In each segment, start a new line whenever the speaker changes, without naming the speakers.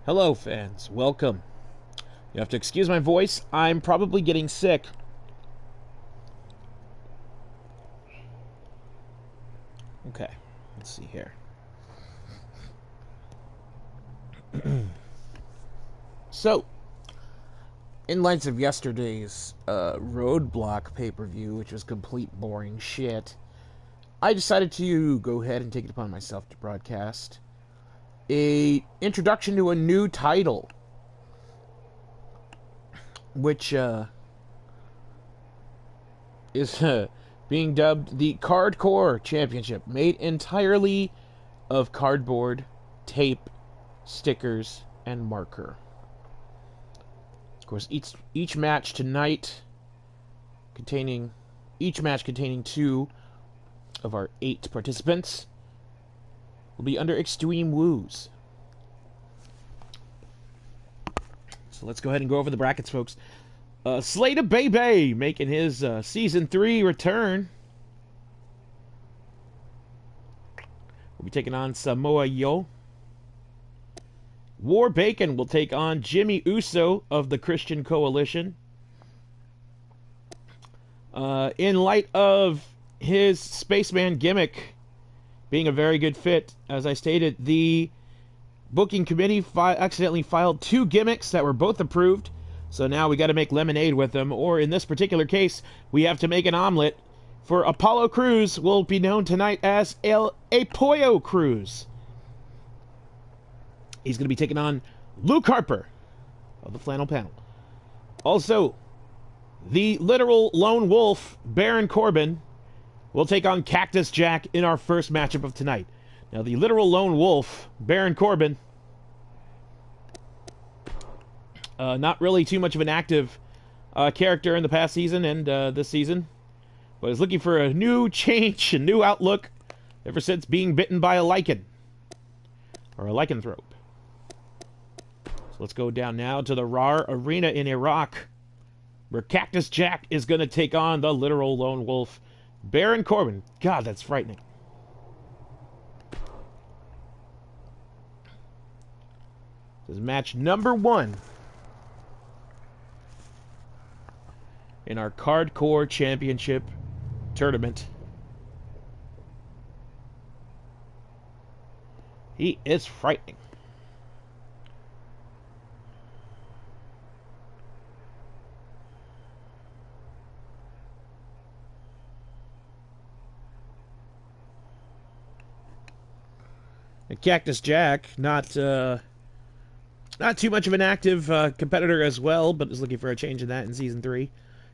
Hello, fans. Welcome. You have to excuse my voice. I'm probably getting sick. Okay, let's see here. So, in light of yesterday's Roadblock pay-per-view, which was complete boring shit, I decided to go ahead and take it upon myself to broadcast a introduction to a new title, which is being dubbed the Cardcore Championship, made entirely of cardboard, tape, stickers, and marker. Of course, each match tonight containing 2 of our 8 participants will be under Extreme Woos. So let's go ahead and go over the brackets, folks. Slater Bebe making his Season 3 return. We'll be taking on Samoa Joe. War Bacon will take on Jimmy Uso of the Christian Coalition. In light of his Spaceman gimmick being a very good fit, as I stated, the booking committee accidentally filed 2 gimmicks that were both approved. So now we got to make lemonade with them, or in this particular case, we have to make an omelet. For Apollo Crews will be known tonight as El Apoyo Cruz. He's going to be taking on Luke Harper of the Flannel Panel. Also, the literal lone wolf, Baron Corbin, will take on Cactus Jack in our first matchup of tonight. Now, the literal lone wolf, Baron Corbin, not really too much of an active character in the past season and this season, but is looking for a new change, a new outlook, ever since being bitten by a lichen, or a lycanthrope. So let's go down now to the Rawr Arena in Iraq, where Cactus Jack is going to take on the literal lone wolf, Baron Corbin. God, that's frightening. This is match number 1 in our Cardcore Championship tournament. He is frightening. And Cactus Jack, not too much of an active competitor as well, but is looking for a change in that in Season 3.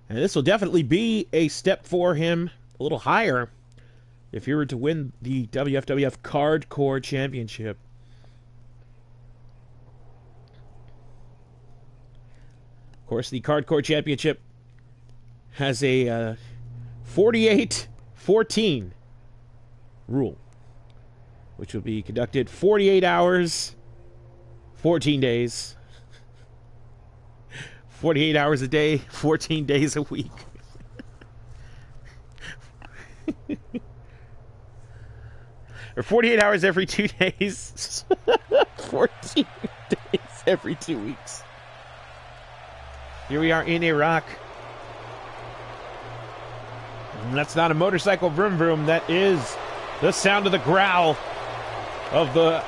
And this will definitely be a step for him a little higher if he were to win the WFWF Cardcore Championship. Of course, the Cardcore Championship has a 48-14 rule, which will be conducted 48 hours, 14 days. 48 hours a day, 14 days a week. Or 48 hours every 2 days. 14 days every 2 weeks. Here we are in Iraq. And that's not a motorcycle vroom vroom. That is the sound of the growl of the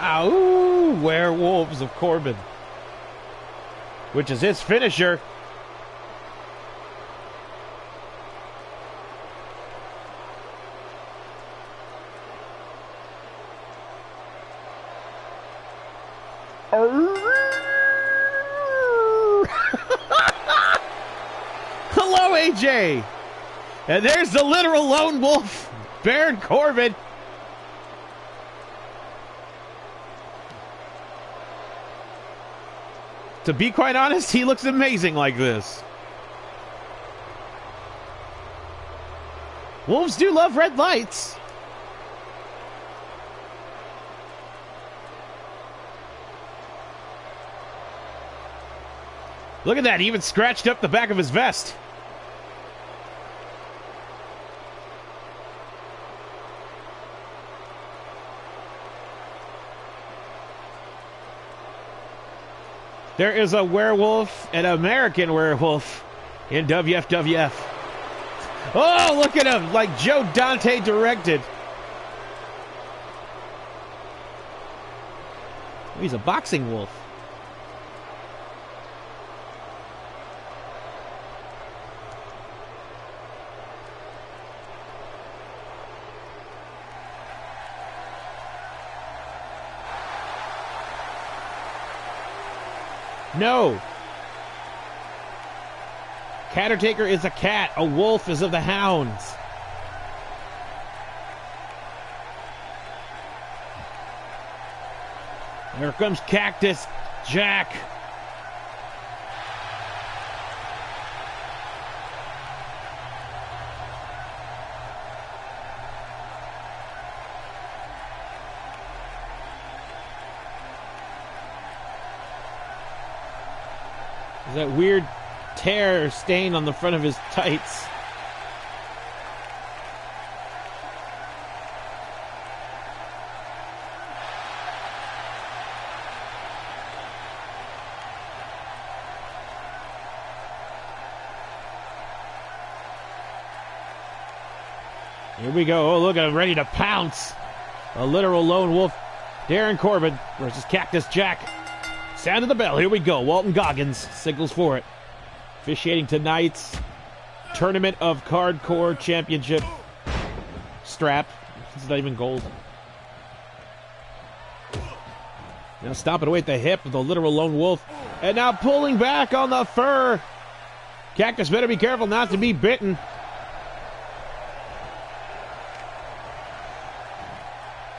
werewolves of Corbin, which is his finisher. Hello, AJ! And there's the literal lone wolf, Baron Corbin. To be quite honest, he looks amazing like this. Wolves do love red lights. Look at that, he even scratched up the back of his vest. There is a werewolf, an American werewolf, in WFWF. Oh, look at him, like Joe Dante directed. He's a boxing wolf. No. Cattertaker is a cat. A wolf is of the hounds. Here comes Cactus Jack. There's that weird tear stain on the front of his tights. Here we go. Oh, look at him, ready to pounce. A literal lone wolf. Darren Corbin versus Cactus Jack. Sound of the bell. Here we go. Walton Goggins signals for it. Officiating tonight's Tournament of Cardcore Championship strap. It's not even gold. Now stopping away at the hip with a literal lone wolf. And now pulling back on the fur. Cactus better be careful not to be bitten.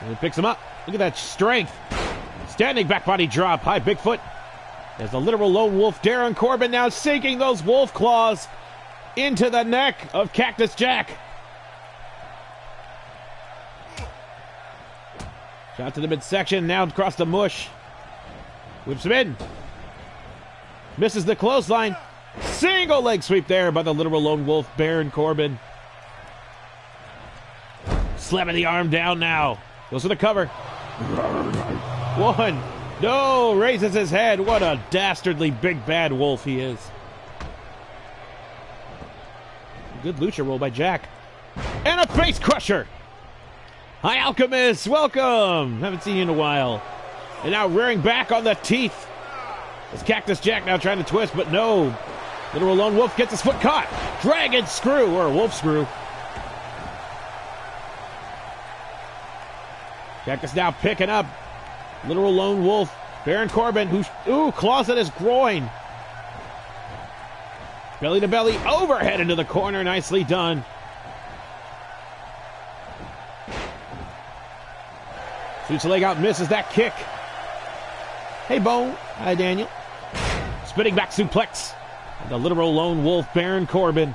And he picks him up. Look at that strength. Standing back body drop. High Bigfoot. There's the literal lone wolf. Darren Corbin now sinking those wolf claws into the neck of Cactus Jack. Shot to the midsection. Now across the mush. Whips him in. Misses the clothesline. Single leg sweep there by the literal lone wolf, Darren Corbin. Slamming the arm down now. Goes for the cover. One. No, raises his head. What a dastardly big bad wolf he is. Good lucha roll by Jack. And a face crusher. Hi, Alchemist. Welcome. Haven't seen you in a while. And now rearing back on the teeth. It's Cactus Jack now trying to twist, but no. Literal lone wolf gets his foot caught. Dragon screw, or wolf screw. Cactus now picking up. Literal lone wolf, Darren Corbin, who claws at his groin. Belly to belly, overhead into the corner, nicely done. Shoots a leg out, misses that kick. Hey, Bone. Hi, Daniel. Spinning back suplex. And the literal lone wolf, Darren Corbin.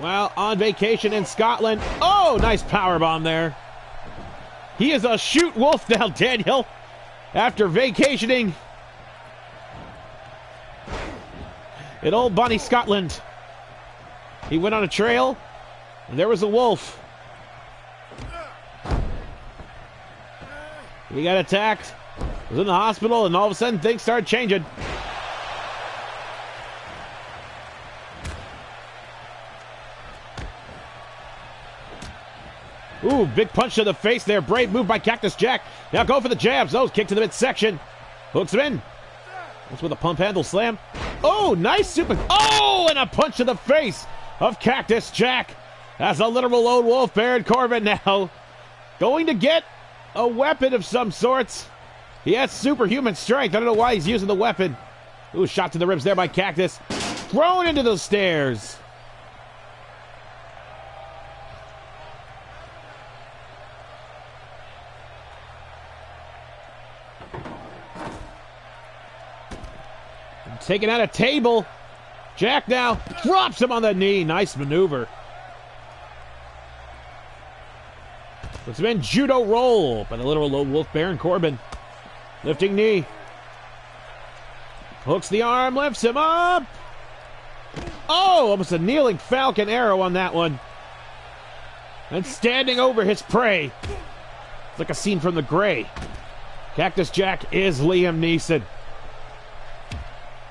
Well, on vacation in Scotland. Oh, nice powerbomb there. He is a shoot wolf now, Daniel. After vacationing in old Bonnie, Scotland. He went on a trail, and there was a wolf. He got attacked, was in the hospital, and all of a sudden things started changing. Ooh, big punch to the face there. Brave move by Cactus Jack. Now go for the jabs. Oh, kick to the midsection. Hooks him in. That's with a pump handle slam. Oh, nice super. Oh, and a punch to the face of Cactus Jack. That's a literal lone wolf. Darren Corbin now going to get a weapon of some sorts. He has superhuman strength. I don't know why he's using the weapon. Ooh, shot to the ribs there by Cactus. Thrown into those stairs. Taking out a table. Jack now drops him on the knee. Nice maneuver. Puts him in judo roll by the literal lone wolf, Darren Corbin. Lifting knee. Hooks the arm, lifts him up. Oh, almost a kneeling falcon arrow on that one. And standing over his prey. It's like a scene from The Gray. Cactus Jack is Liam Neeson.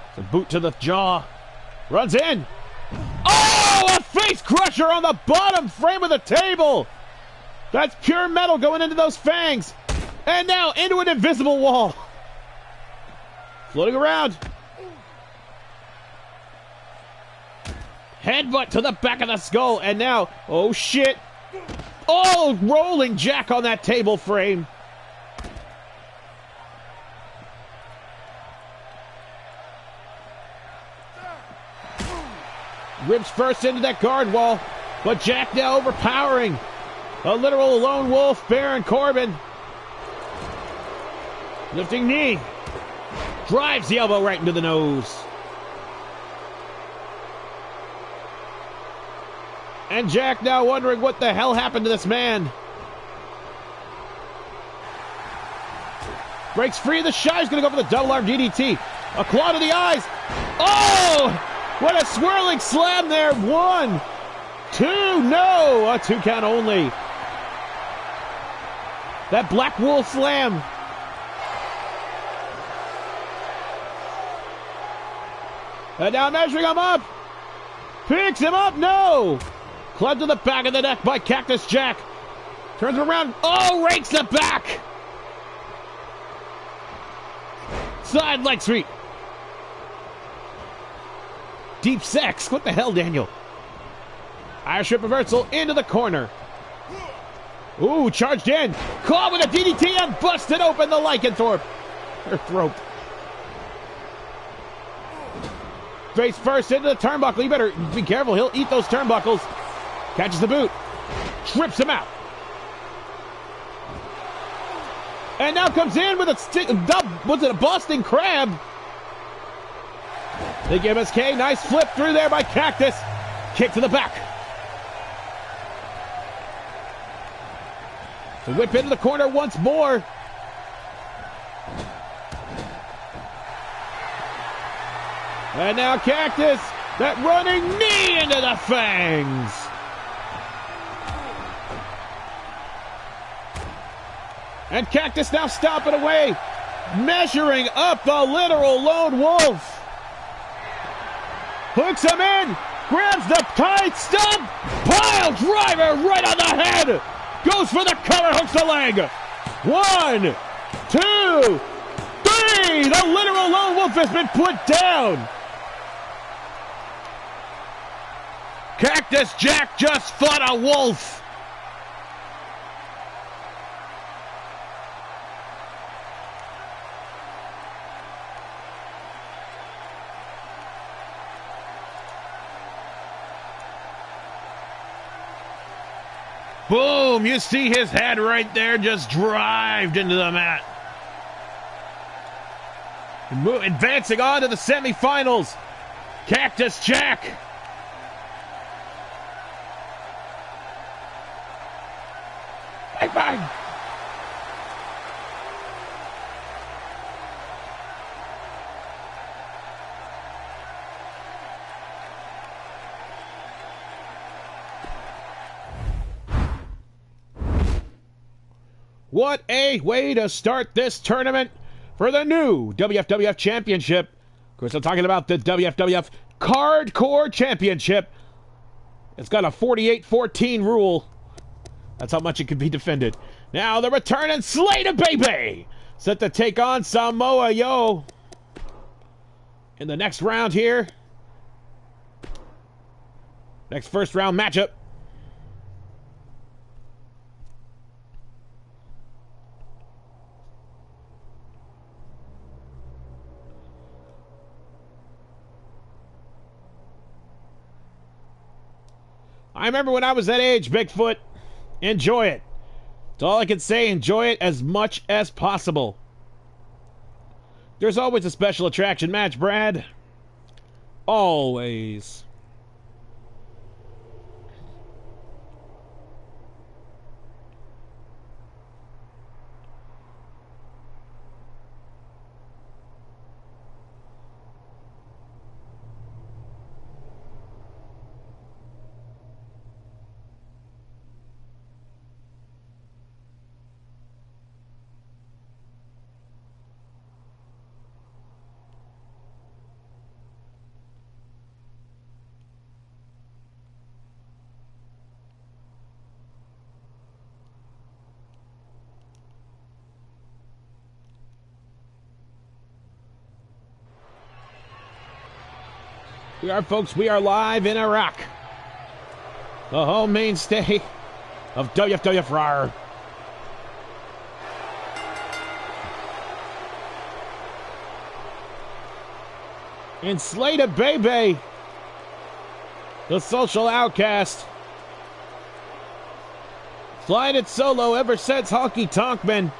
It's a boot to the jaw. Runs in. Oh, a face crusher on the bottom frame of the table. That's pure metal going into those fangs. And now into an invisible wall. Floating around. Headbutt to the back of the skull. And now, oh shit. Oh, rolling Jack on that table frame. Rips first into that guard wall, but Jack now overpowering. A literal lone wolf, Baron Corbin. Lifting knee. Drives the elbow right into the nose. And Jack now wondering what the hell happened to this man. Breaks free of the shot. He's going to go for the double arm DDT. A claw to the eyes. Oh! What a swirling slam there. 1, 2, no! A 2 count only. That Black Wolf slam. And now measuring him up. Picks him up, no! Clubbed to the back of the neck by Cactus Jack. Turns him around. Oh, rakes the back. Side leg sweep. Deep sex. What the hell, Daniel? Irish whip reversal into the corner. Ooh, charged in. Caught with a DDT and busted open the lycanthrope. Her throat. Face first into the turnbuckle. You better be careful. He'll eat those turnbuckles. Catches the boot. Trips him out. And now comes in with a was it a Boston Crab? Big MSK, nice flip through there by Cactus. Kick to the back. The whip into the corner once more. And now Cactus, that running knee into the fangs. And Cactus now stomping away, measuring up the literal lone wolf. Hooks him in, grabs the tight stump, pile driver right on the head. Goes for the cover, hooks the leg. 1, 2, 3. The literal lone wolf has been put down. Cactus Jack just fought a wolf. Boom! You see his head right there just drived into the mat. Advancing on to the semifinals. Cactus Jack. Bang, bang. What a way to start this tournament for the new WFWF Championship. Of course, I'm talking about the WFWF Cardcore Championship. It's got a 48-14 rule. That's how much it can be defended. Now the return and Slater Baby set to take on Samoa Joe in the next round here. Next first round matchup. I remember when I was that age, Bigfoot. Enjoy it. That's all I can say. Enjoy it as much as possible. There's always a special attraction match, Brad. Always. We are, folks, we are live in Iraq. The home mainstay of Wfwf Rawr. In Slater Bebe, the social outcast, flying it solo ever since Honky Tonkman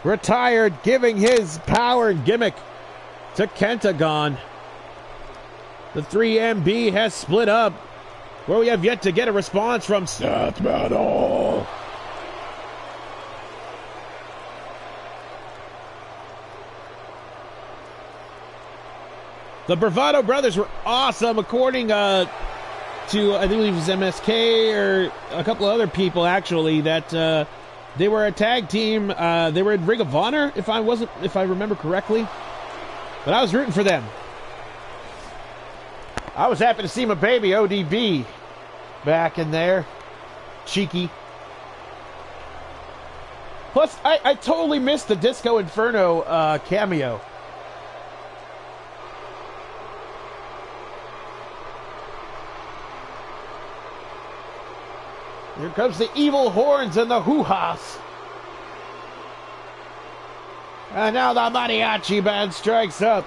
retired, giving his power gimmick to Kentagon. The 3MB has split up, where we have yet to get a response from Seth Metal. The Bravado Brothers were awesome, according to, I believe it was MSK or a couple of other people, actually, that they were a tag team. They were in Ring of Honor, if I remember correctly. But I was rooting for them. I was happy to see my baby ODB back in there. Cheeky. Plus, I totally missed the Disco Inferno cameo. Here comes the evil horns and the hoo-has. And now the mariachi band strikes up.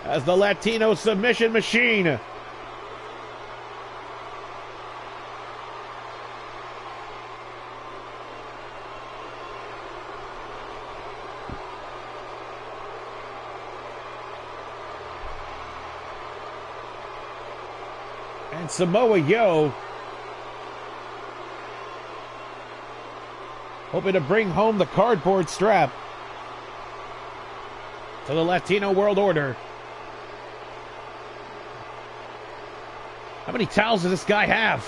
As the Latino submission machine. And Samoa Joe hoping to bring home the cardboard strap to the Latino World Order. How many towels does this guy have?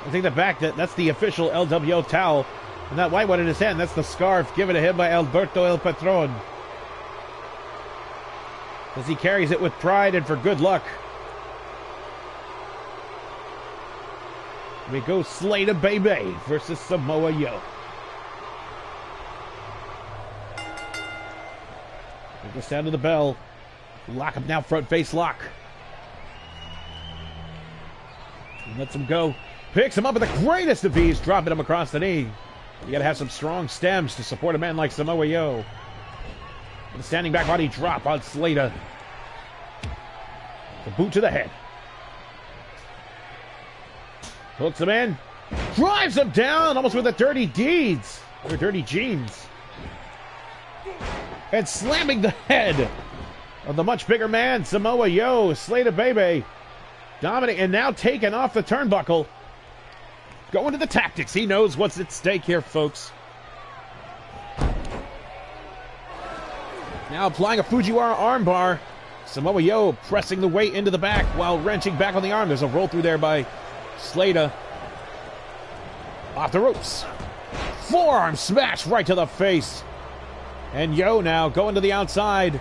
I think the back, that's the official LWO towel. And that white one in his hand, that's the scarf given to him by Alberto El Patron. As he carries it with pride and for good luck. We go Slater Bebe versus Samoa Joe. We go down to the bell. Lock him now, front face lock. And lets him go. Picks him up with the greatest of ease, dropping him across the knee. You gotta have some strong stems to support a man like Samoa Joe. With a standing back body drop on Slater. The boot to the head. Hooks him in. Drives him down, almost with the dirty deeds. Or dirty jeans. And slamming the head of the much bigger man, Samoa Joe. Slater Bebe dominating and now taking off the turnbuckle. Going to the tactics. He knows what's at stake here, folks. Now applying a Fujiwara armbar. Samoa Joe pressing the weight into the back while wrenching back on the arm. There's a roll through there by Slater. Off the ropes. Forearm smash right to the face. And Joe now going to the outside.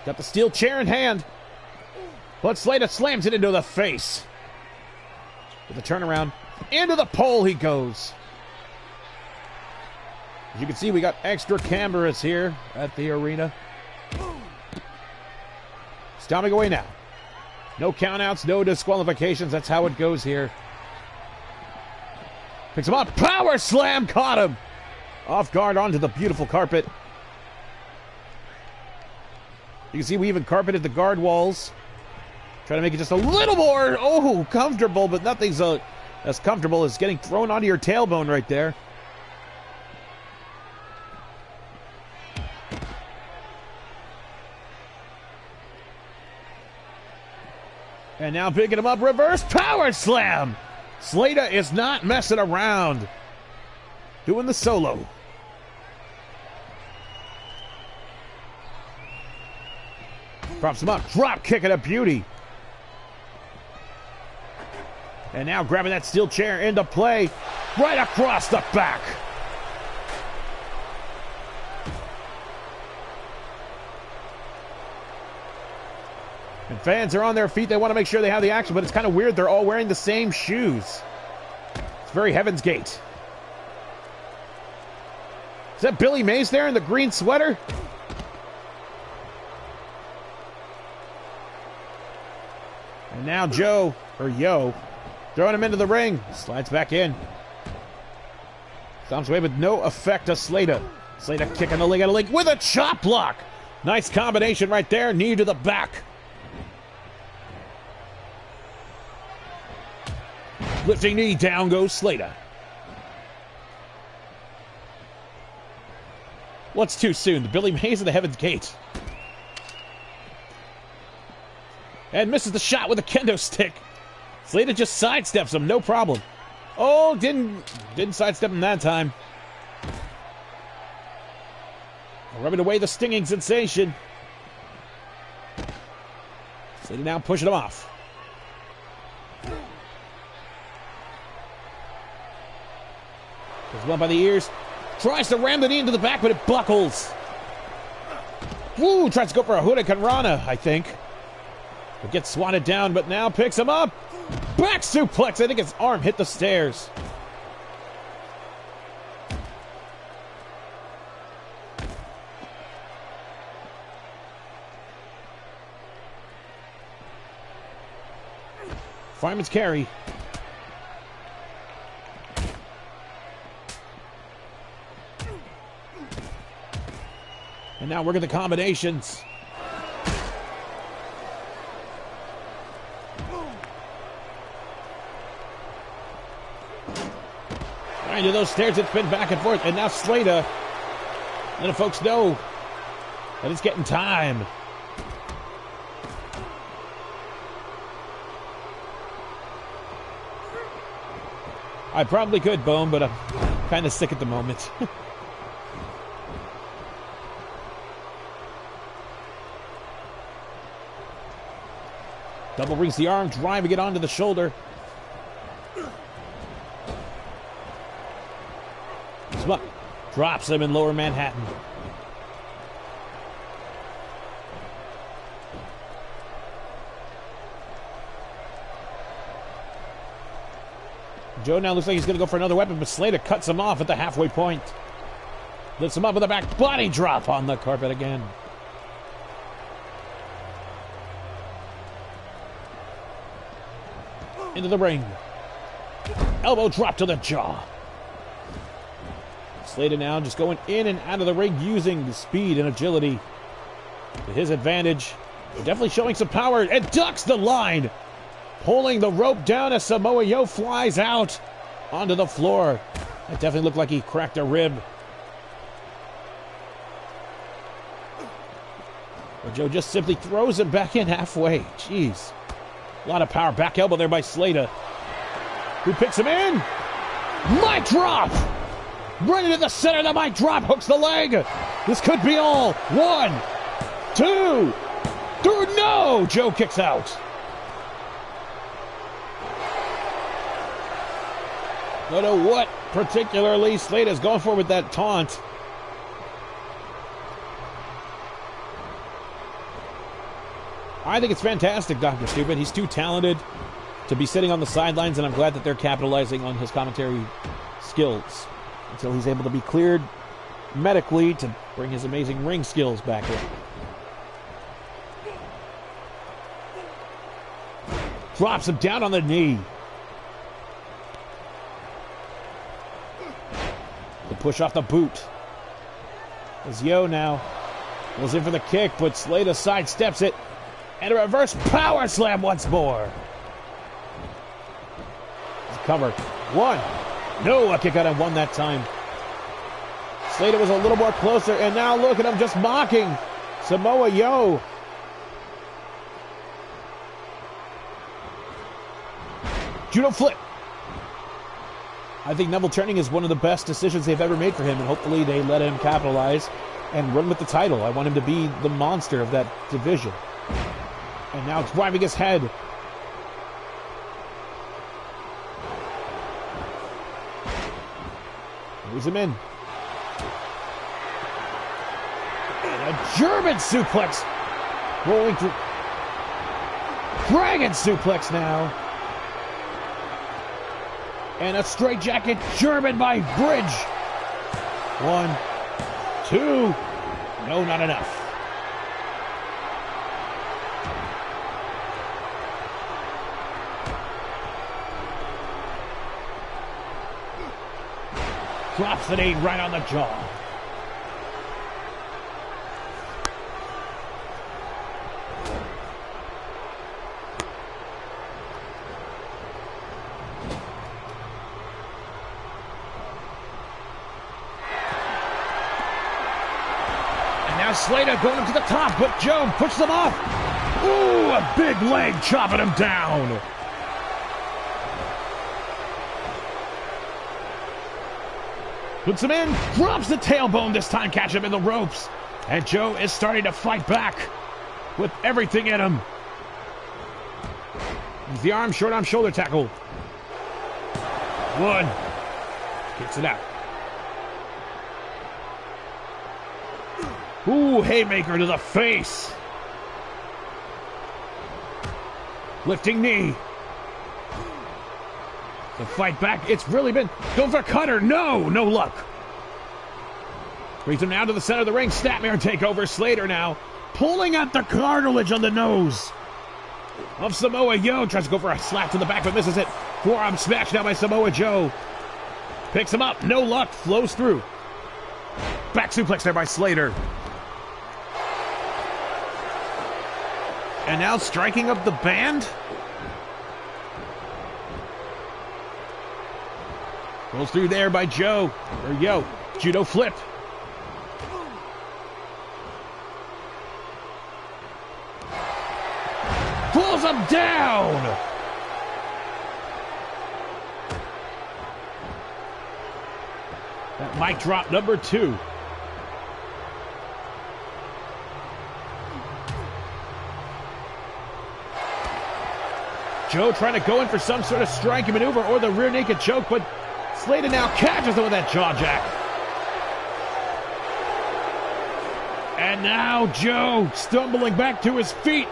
Got the steel chair in hand. But Slater slams it into the face. With a turnaround. Into the pole he goes. As you can see, we got extra cameras here at the arena. Stomping away now. No countouts, no disqualifications. That's how it goes here. Picks him up. Power slam. Caught him. Off guard onto the beautiful carpet. You can see we even carpeted the guard walls. Trying to make it just a little more, comfortable, but nothing's as comfortable as getting thrown onto your tailbone right there. And now picking him up, reverse power slam. Slater is not messing around. Doing the solo. Drops him up, drop kicking a beauty. And now grabbing that steel chair into play, right across the back. And fans are on their feet. They want to make sure they have the action, but it's kind of weird. They're all wearing the same shoes. It's very Heaven's Gate. Is that Billy Mays there in the green sweater? And now Joe, or Yo, throwing him into the ring. Slides back in. Stomps away with no effect to Slater. Slater kicking the leg out of leg with a chop block. Nice combination right there. Knee to the back. Lifting knee, down goes Slater. What's too soon? The Billy Mays of the Heaven's Gate. And misses the shot with a kendo stick. Slater just sidesteps him, no problem. Oh, didn't sidestep him that time. Rubbing away the stinging sensation. Slater now pushing him off. Goes one by the ears. Tries to ram the knee into the back, but it buckles. Woo! Tries to go for a Hurricane Rana, I think. But gets swatted down, but now picks him up. Back suplex. I think his arm hit the stairs. Fireman's carry. And now working the combinations. Into those stairs, it's been back and forth. And now Slater, letting folks know that it's getting time. I probably could, Bone, but I'm kind of sick at the moment. Double rings the arm, driving it onto the shoulder. Smuck drops him in Lower Manhattan. Joe now looks like he's going to go for another weapon, but Slater cuts him off at the halfway point. Lifts him up with a back body drop on the carpet again. Into the ring. Elbow drop to the jaw. Slater now just going in and out of the ring using the speed and agility to his advantage. Definitely showing some power and ducks the line. Pulling the rope down as Samoa Joe flies out onto the floor. That definitely looked like he cracked a rib. But Joe just simply throws him back in halfway. Jeez. A lot of power. Back elbow there by Slater. Who picks him in? Mic drop! Right into the center of the mic drop. Hooks the leg. This could be all. 1, 2, 3. No! Joe kicks out. Don't know what particularly Slater's going for with that taunt. I think it's fantastic, Dr. Stupid. He's too talented to be sitting on the sidelines, and I'm glad that they're capitalizing on his commentary skills until he's able to be cleared medically to bring his amazing ring skills back in. Drops him down on the knee. The push off the boot. As Yo now goes in for the kick, but Slater sidesteps it. And a reverse power slam once more. Cover. 1. No, a kick out of 1 that time. Slater was a little more closer, and now look at him just mocking Samoa Joe. Judo flip. I think Neville turning is one of the best decisions they've ever made for him, and hopefully they let him capitalize and run with the title. I want him to be the monster of that division. And now it's driving his head. Moves him in. And a German suplex rolling through. Dragon suplex now. And a straight jacket German by Bridge. 1, 2. No, not enough. Drops the knee right on the jaw. Slater going up to the top, but Joe pushes him off. Ooh, a big leg chopping him down. Puts him in, drops the tailbone this time, catch him in the ropes. And Joe is starting to fight back with everything in him. Use the arm, short arm, shoulder tackle. 1. Kicks it out. Ooh, haymaker to the face. Lifting knee. The fight back. It's really been going for a cutter. No luck. Brings him now to the center of the ring. Snapmare takeover. Slater now pulling out the cartilage on the nose of Samoa Joe. Tries to go for a slap to the back, but misses it. Forearm smash now by Samoa Joe. Picks him up. No luck. Flows through. Back suplex there by Slater. And now striking up the band. Rolls through there by Joe. Or Yo. Judo flip. Pulls him down. That mic drop number 2. Joe trying to go in for some sort of striking maneuver or the rear naked choke, but Slater now catches him with that jaw jack. And now Joe stumbling back to his feet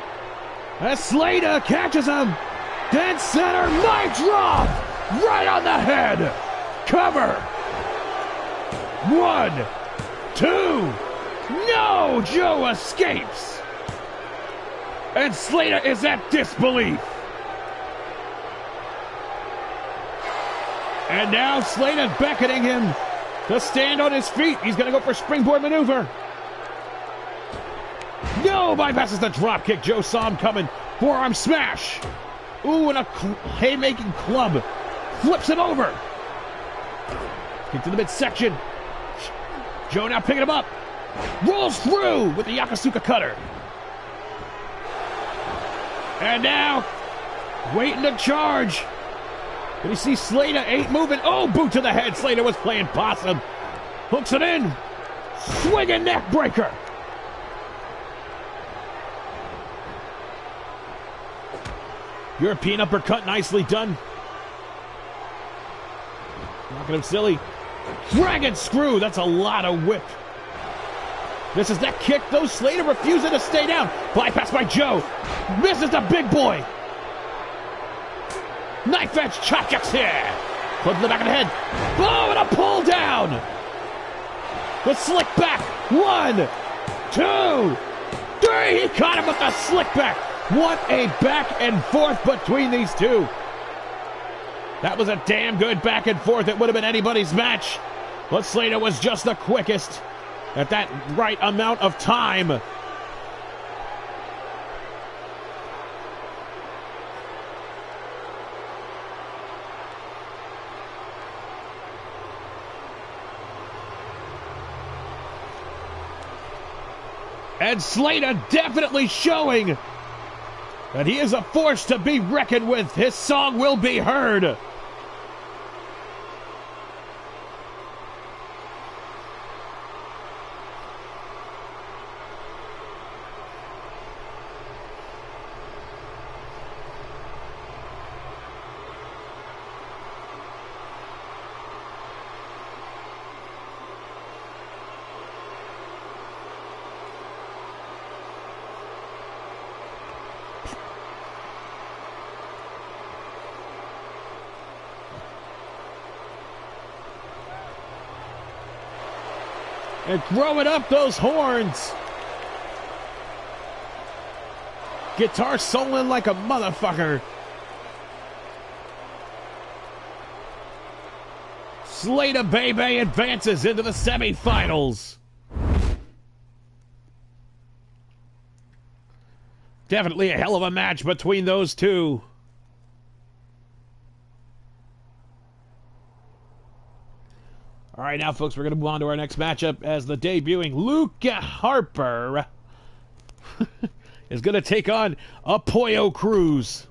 as Slater catches him. Dead center, mic drop! Right on the head! Cover! 1, 2, no! Joe escapes! And Slater is at disbelief. And now Slater beckoning him to stand on his feet. He's going to go for springboard maneuver. No, bypasses the drop kick. Joe saw him coming. Forearm smash. Ooh, and a haymaking club. Flips him over. Kick to the midsection. Joe now picking him up. Rolls through with the Yokosuka cutter. And now waiting to charge. But you see Slater ain't moving. Oh, boot to the head. Slater was playing possum. Hooks it in. Swinging neck breaker. European uppercut, nicely done. Knocking him silly. Dragon screw. That's a lot of whip. This is that kick, though. Slater refusing to stay down. Bypass by Joe. Misses the big boy. Knife edge chop kicks here. Club to the back of the head. Oh, and a pull down. The slick back. 1, 2, 3. He caught him with the slick back. What a back and forth between these two. That was a damn good back and forth. It would have been anybody's match. But Slater was just the quickest at that right amount of time. And Slater definitely showing that he is a force to be reckoned with. His song will be heard. And throwing up those horns. Guitar soloing like a motherfucker. Slater Bebe advances into the semifinals. Definitely a hell of a match between those two. All right, now, folks, we're going to move on to our next matchup as the debuting Luke Harper is going to take on Apollo Cruz.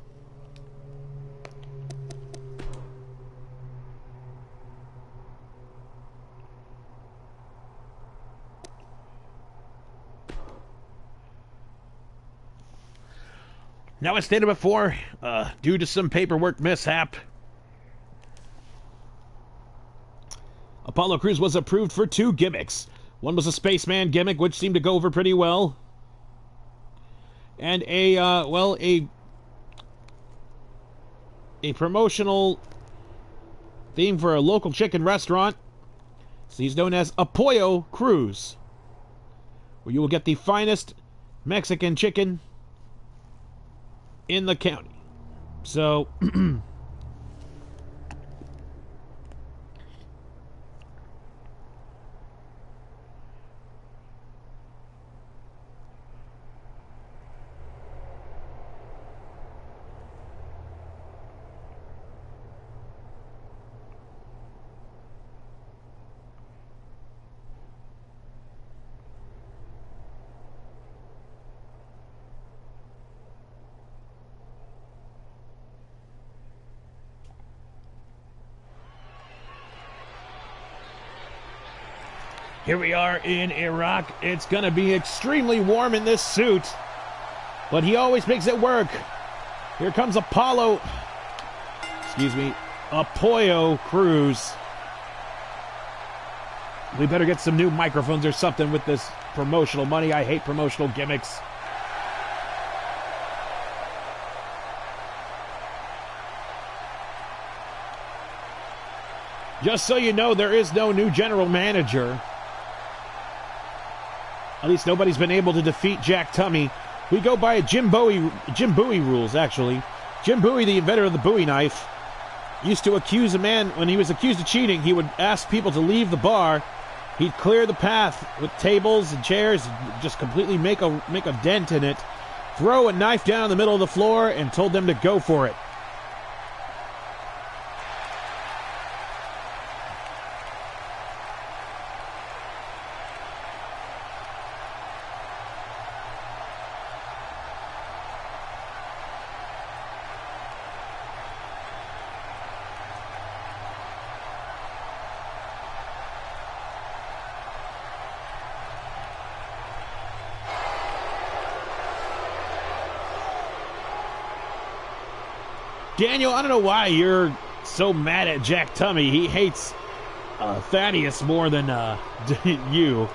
Now, as stated before, due to some paperwork mishap, Apollo Crews was approved for 2 gimmicks. One was a spaceman gimmick, which seemed to go over pretty well. And a promotional theme for a local chicken restaurant. So he's known as Apollo Cruz, where you will get the finest Mexican chicken in the county. So here we are in Iraq. It's going to be extremely warm in this suit, but he always makes it work. Here comes Apollo Cruz. We better get some new microphones or something with this promotional money. I hate promotional gimmicks. Just so you know, there is no new general manager. At least nobody's been able to defeat Jack Tummey. We go by Jim Bowie rules, actually. Jim Bowie, the inventor of the Bowie knife, used to accuse a man, when he was accused of cheating, he would ask people to leave the bar. He'd clear the path with tables and chairs, just completely make a dent in it, throw a knife down in the middle of the floor, and told them to go for it. Daniel, I don't know why you're so mad at Jack Tummey. He hates Thaddeus more than you.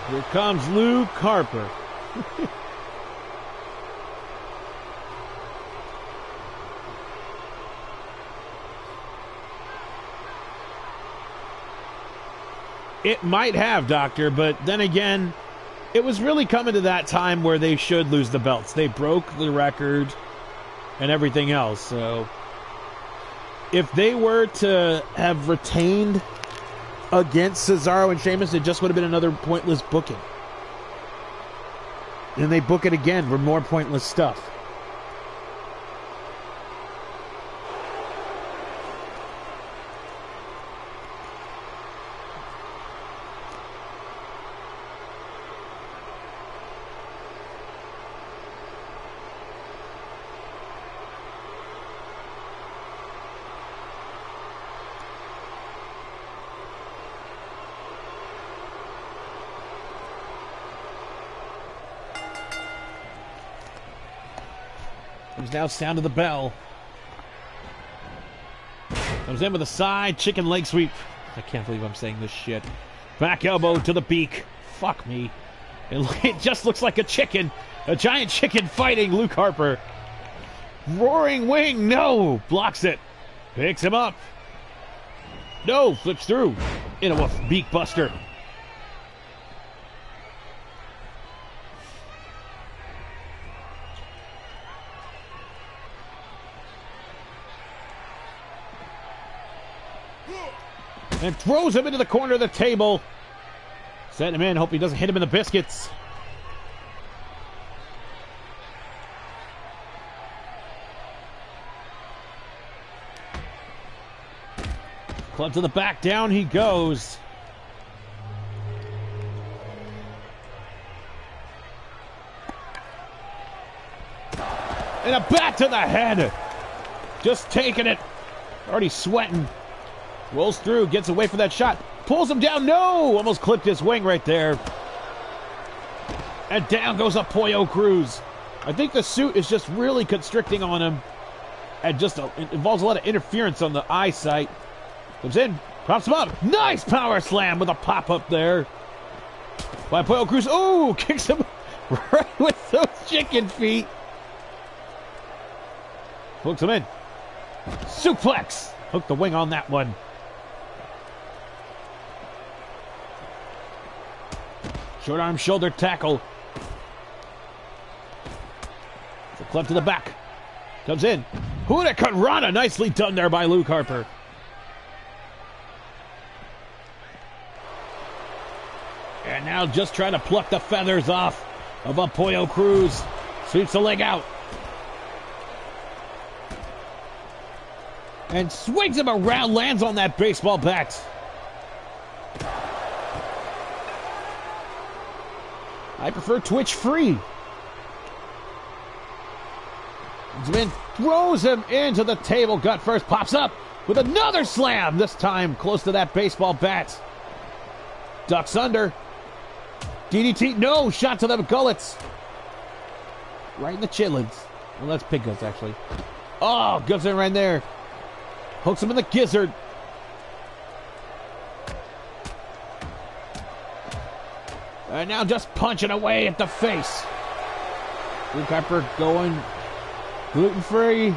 Here comes Luke Harper. It might have, Doctor, but then again, it was really coming to that time where they should lose the belts. They broke the record and everything else. So if they were to have retained against Cesaro and Sheamus, it just would have been another pointless booking. And they book it again for more pointless stuff. There's now sound of the bell. Comes in with a side chicken leg sweep. I can't believe I'm saying this shit. Back elbow to the beak. Fuck me. It just looks like a chicken. A giant chicken fighting Luke Harper. Roaring wing. No. Blocks it. Picks him up. No. Flips through. In a woof, beak buster. And throws him into the corner of the table. Setting him in, hope he doesn't hit him in the biscuits. Club to the back, down he goes. And a bat to the head. Just taking it. Already sweating. Rolls through, gets away from that shot. Pulls him down. No! Almost clipped his wing right there. And down goes Pollo Cruz. I think the suit is just really constricting on him. And just it involves a lot of interference on the eyesight. Comes in, props him up. Nice power slam with a pop-up there. By Pollo Cruz. Ooh, kicks him right with those chicken feet. Hooks him in. Suplex. Hooked the wing on that one. Short arm shoulder tackle. It's a club to the back. Comes in. Hurricane Rana. Nicely done there by Luke Harper. And now just trying to pluck the feathers off of Pollo Cruz. Sweeps the leg out. And swings him around, lands on that baseball bat. I prefer Twitch free. Throws him into the table, gut first, pops up with another slam, this time close to that baseball bat. Ducks under. DDT, no, shot to the gullets. Right in the chitlins. Well, that's pig guts, actually. Oh, goes in right there. Hooks him in the gizzard. And now just punching away at the face. Luke Harper going gluten-free.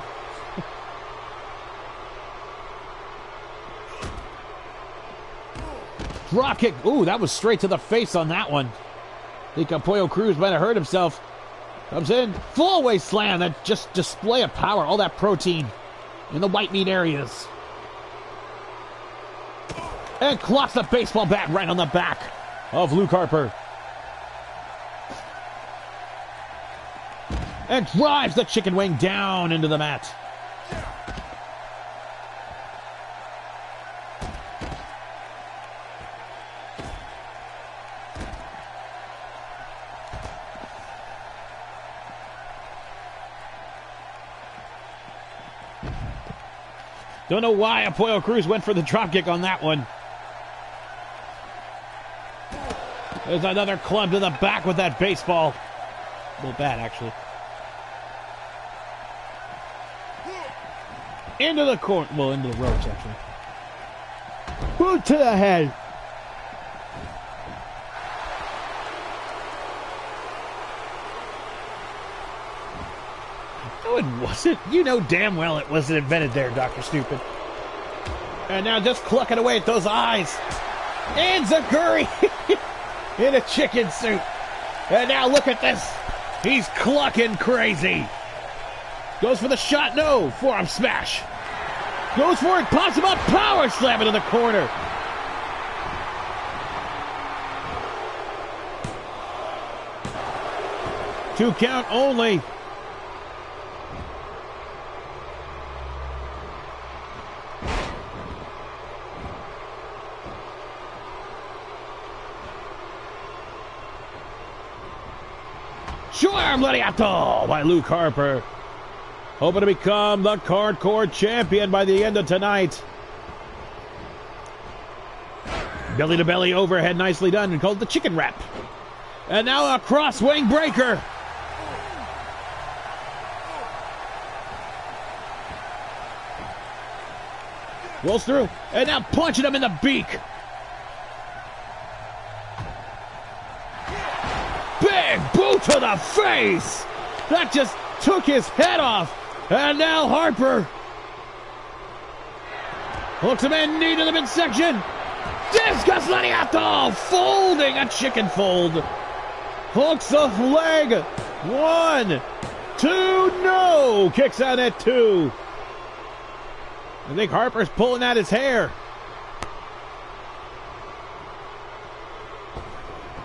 Drop kick. Ooh, that was straight to the face on that one. I think Pollo Cruz might have hurt himself. Comes in. Full away slam. That just display of power. All that protein in the white meat areas. And clocks the baseball bat right on the back of Luke Harper. And drives the chicken wing down into the mat. Don't know why Pollo Cruz went for the dropkick on that one. There's another club to the back with that baseball. A little bad, actually. Into the corner. Well, into the ropes, actually. Boot to the head. No, it wasn't. You know damn well it wasn't invented there, Dr. Stupid. And now just clucking away at those eyes. And Zaguri in a chicken suit. And now look at this. He's clucking crazy. Goes for the shot. No. Forearm smash. Goes for it. Pops him up. Power slam into the corner. Two count only. Sure, Lariato by Luke Harper. Hoping to become the Cardcore champion by the end of tonight. Belly to belly overhead, nicely done, and called the chicken wrap. And now a cross-wing breaker. Rolls through, and now punching him in the beak. Big boot to the face. That just took his head off. And now Harper hooks him in, knee to the midsection. Discus Lariato! Folding a chicken fold. Hooks the leg. 1, 2, no! Kicks out at 2. I think Harper's pulling at his hair.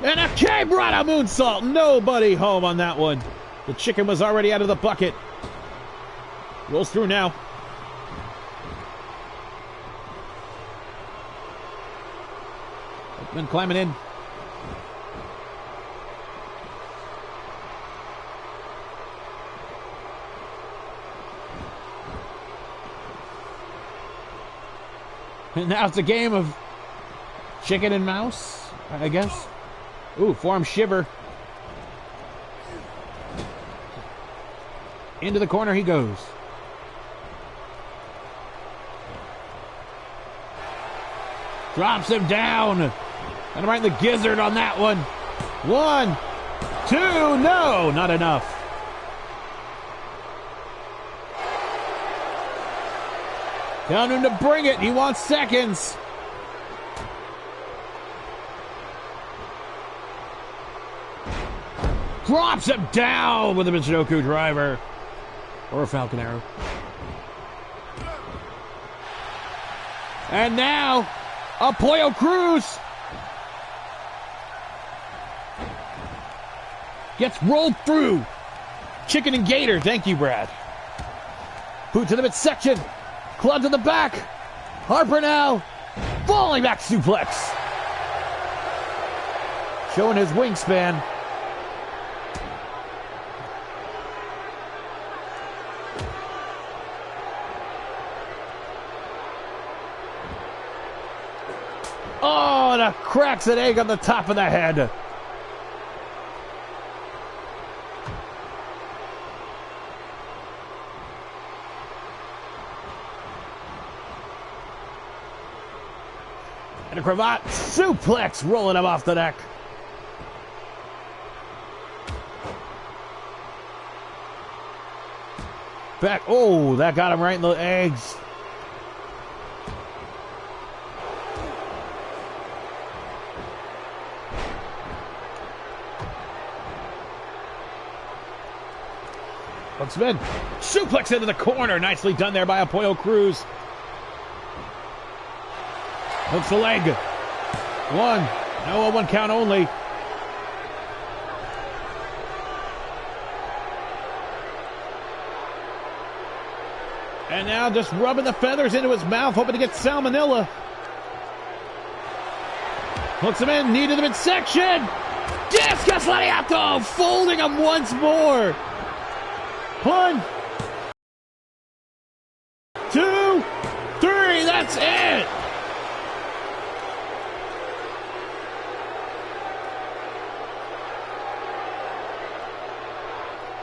And a K-Brada moonsault. Nobody home on that one. The chicken was already out of the bucket. Rolls through now. Been climbing in. And now it's a game of chicken and mouse, I guess. Ooh, forearm shiver. Into the corner he goes. Drops him down. And right in the gizzard on that one. 1, 2, no, not enough. Down him to bring it. He wants seconds. Drops him down with a Michinoku driver. Or a Falcon Arrow. And now, a Pollo Cruz. Gets rolled through. Chicken and gator. Thank you, Brad. Boot to the midsection. Club to the back. Harper now. Falling back suplex. Showing his wingspan. Oh, and a cracks an egg on the top of the head. And a cravat suplex rolling him off the deck. Back. Oh, that got him right in the eggs. Hooks him in. Suplex into the corner. Nicely done there by a Pollo Cruz. Hooks the leg. 1. No, 1 count only. And now just rubbing the feathers into his mouth, hoping to get salmonella. Hooks him in, knee to the midsection. Discus Lariato, folding him once more. 1, 2, 3, that's it.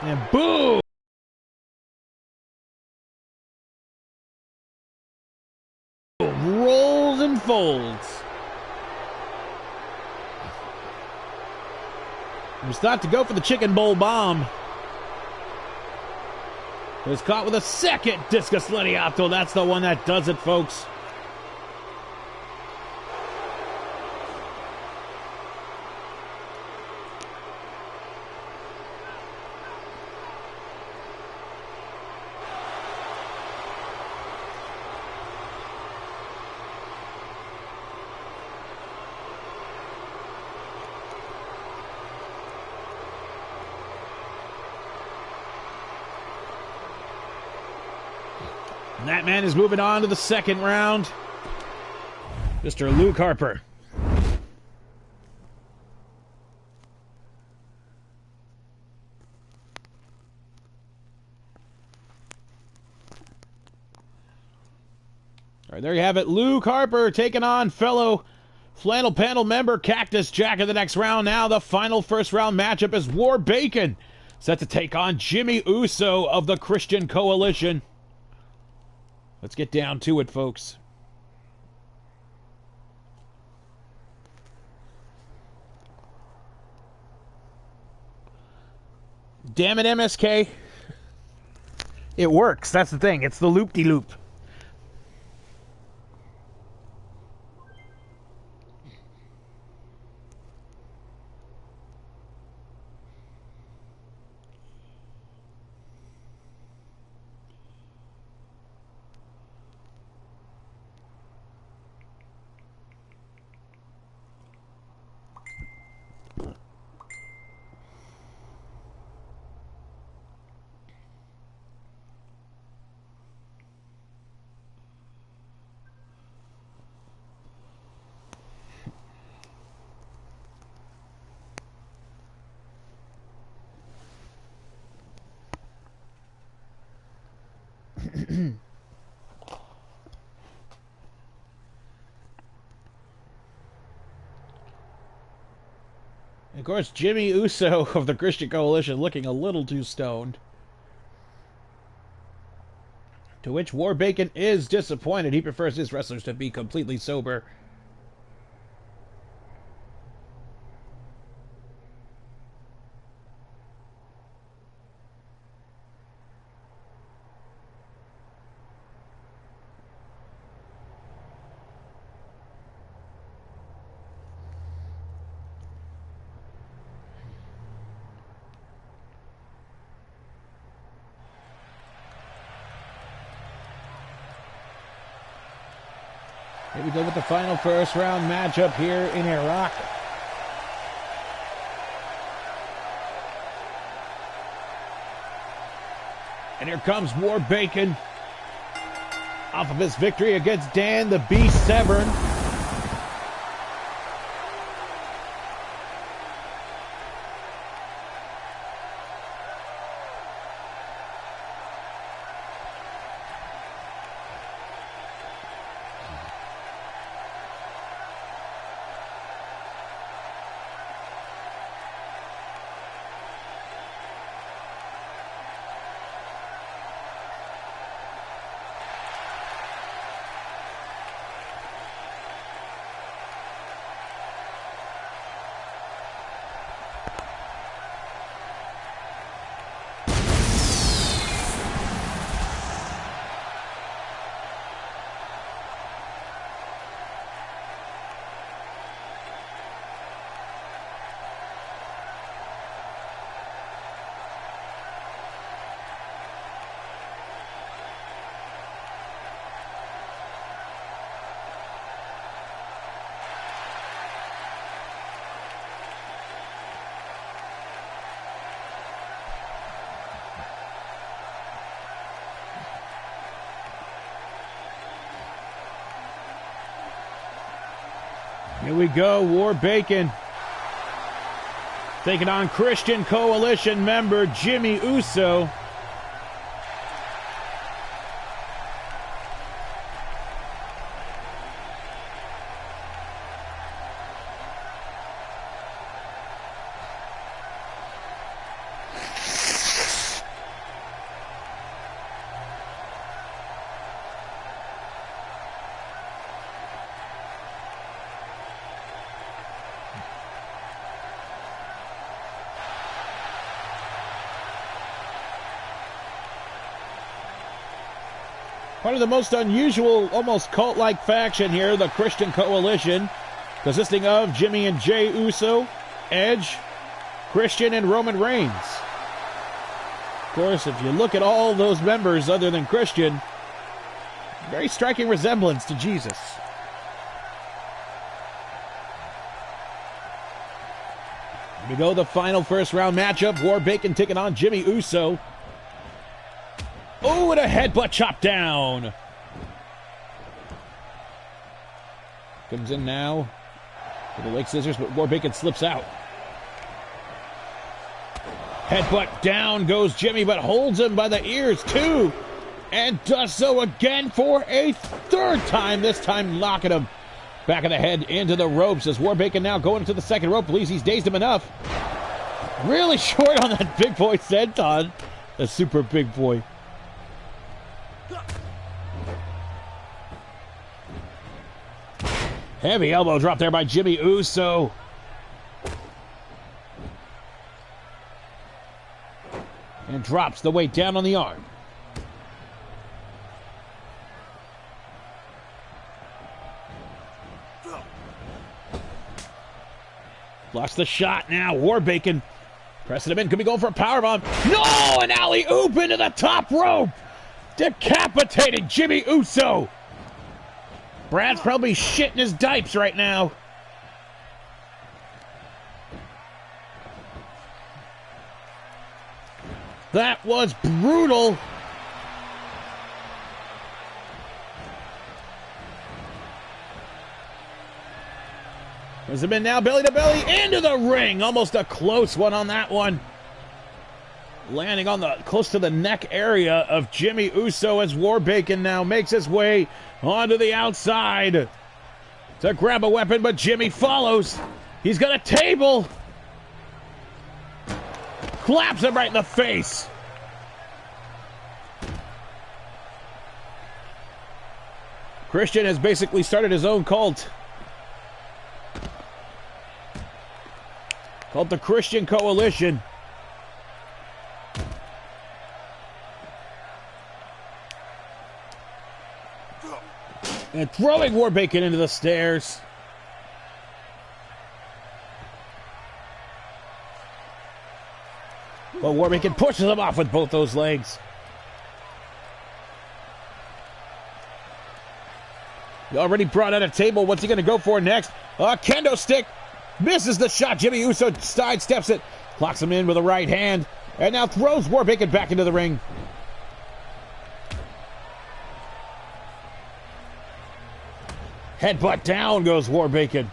And boom! Rolls and folds. He was thought to go for the chicken bowl bomb. He was caught with a second Discus Lariato. That's the one that does it, folks. And that man is moving on to the second round. Mr. Luke Harper. All right, there you have it. Luke Harper taking on fellow Flannel Panel member Cactus Jack in the next round. Now the final first round matchup is War Bacon, set to take on Jimmy Uso of the Christian Coalition. Let's get down to it, folks. Damn it, MSK. It works. That's the thing. It's the loop-de-loop. Of course, Jimmy Uso of the Christian Coalition looking a little too stoned. To which War Bacon is disappointed. He prefers his wrestlers to be completely sober. Here we go with the final first round matchup here in Iraq. And here comes War Bacon off of his victory against Dan the Beast Severn. Here we go, War Bacon taking on Christian Coalition member Jimmy Uso. Part of the most unusual, almost cult-like faction here, the Christian Coalition, consisting of Jimmy and Jay Uso, Edge, Christian, and Roman Reigns. Of course, if you look at all those members other than Christian, very striking resemblance to Jesus. Here we go, the final first round matchup. War Bacon taking on Jimmy Uso. Oh, and a headbutt chop down. Comes in now with the leg scissors, but War Bacon slips out. Headbutt down goes Jimmy, but holds him by the ears too. And does so again for a third time, this time locking him back of the head into the ropes as War Bacon now going into the second rope. Believes he's dazed him enough. Really short on that big boy senton. The super big boy. Heavy elbow drop there by Jimmy Uso. And drops the weight down on the arm. Blocks the shot now. War Bacon pressing him in. Could be going for a powerbomb. No! An alley-oop into the top rope. Decapitating Jimmy Uso. Brad's probably shitting his dipes right now. That was brutal. There's a man now belly to belly into the ring. Almost a close one on that one. landing on the close to the neck area of Jimmy Uso as Warbacon now makes his way onto the outside to grab a weapon, but Jimmy follows. He's got a table. Claps him right in the face. Christian has basically started his own cult. Called the Christian Coalition. And throwing Warbacon into the stairs. But Warbacon pushes him off with both those legs. He already brought out a table. What's he going to go for next? A kendo stick. Misses the shot. Jimmy Uso sidesteps it. Clocks him in with a right hand. And now throws Warbacon back into the ring. Headbutt down goes Warbacon.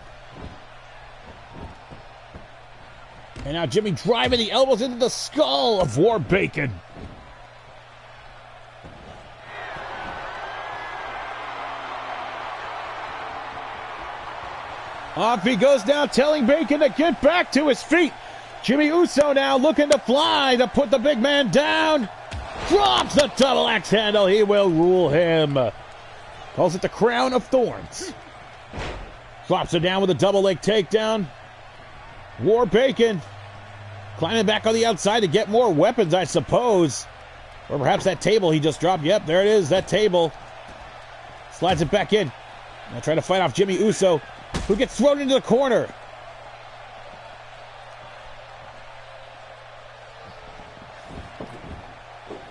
And now Jimmy driving the elbows into the skull of Warbacon. Off he goes now, telling Bacon to get back to his feet. Jimmy Uso now looking to fly to put the big man down. Drops the double axe handle. He will rule him. Calls it the Crown of Thorns. Drops it down with a double leg takedown. Warbacon climbing back on the outside to get more weapons, I suppose. Or perhaps that table he just dropped. Yep, there it is, that table. Slides it back in. Now trying to fight off Jimmy Uso, who gets thrown into the corner.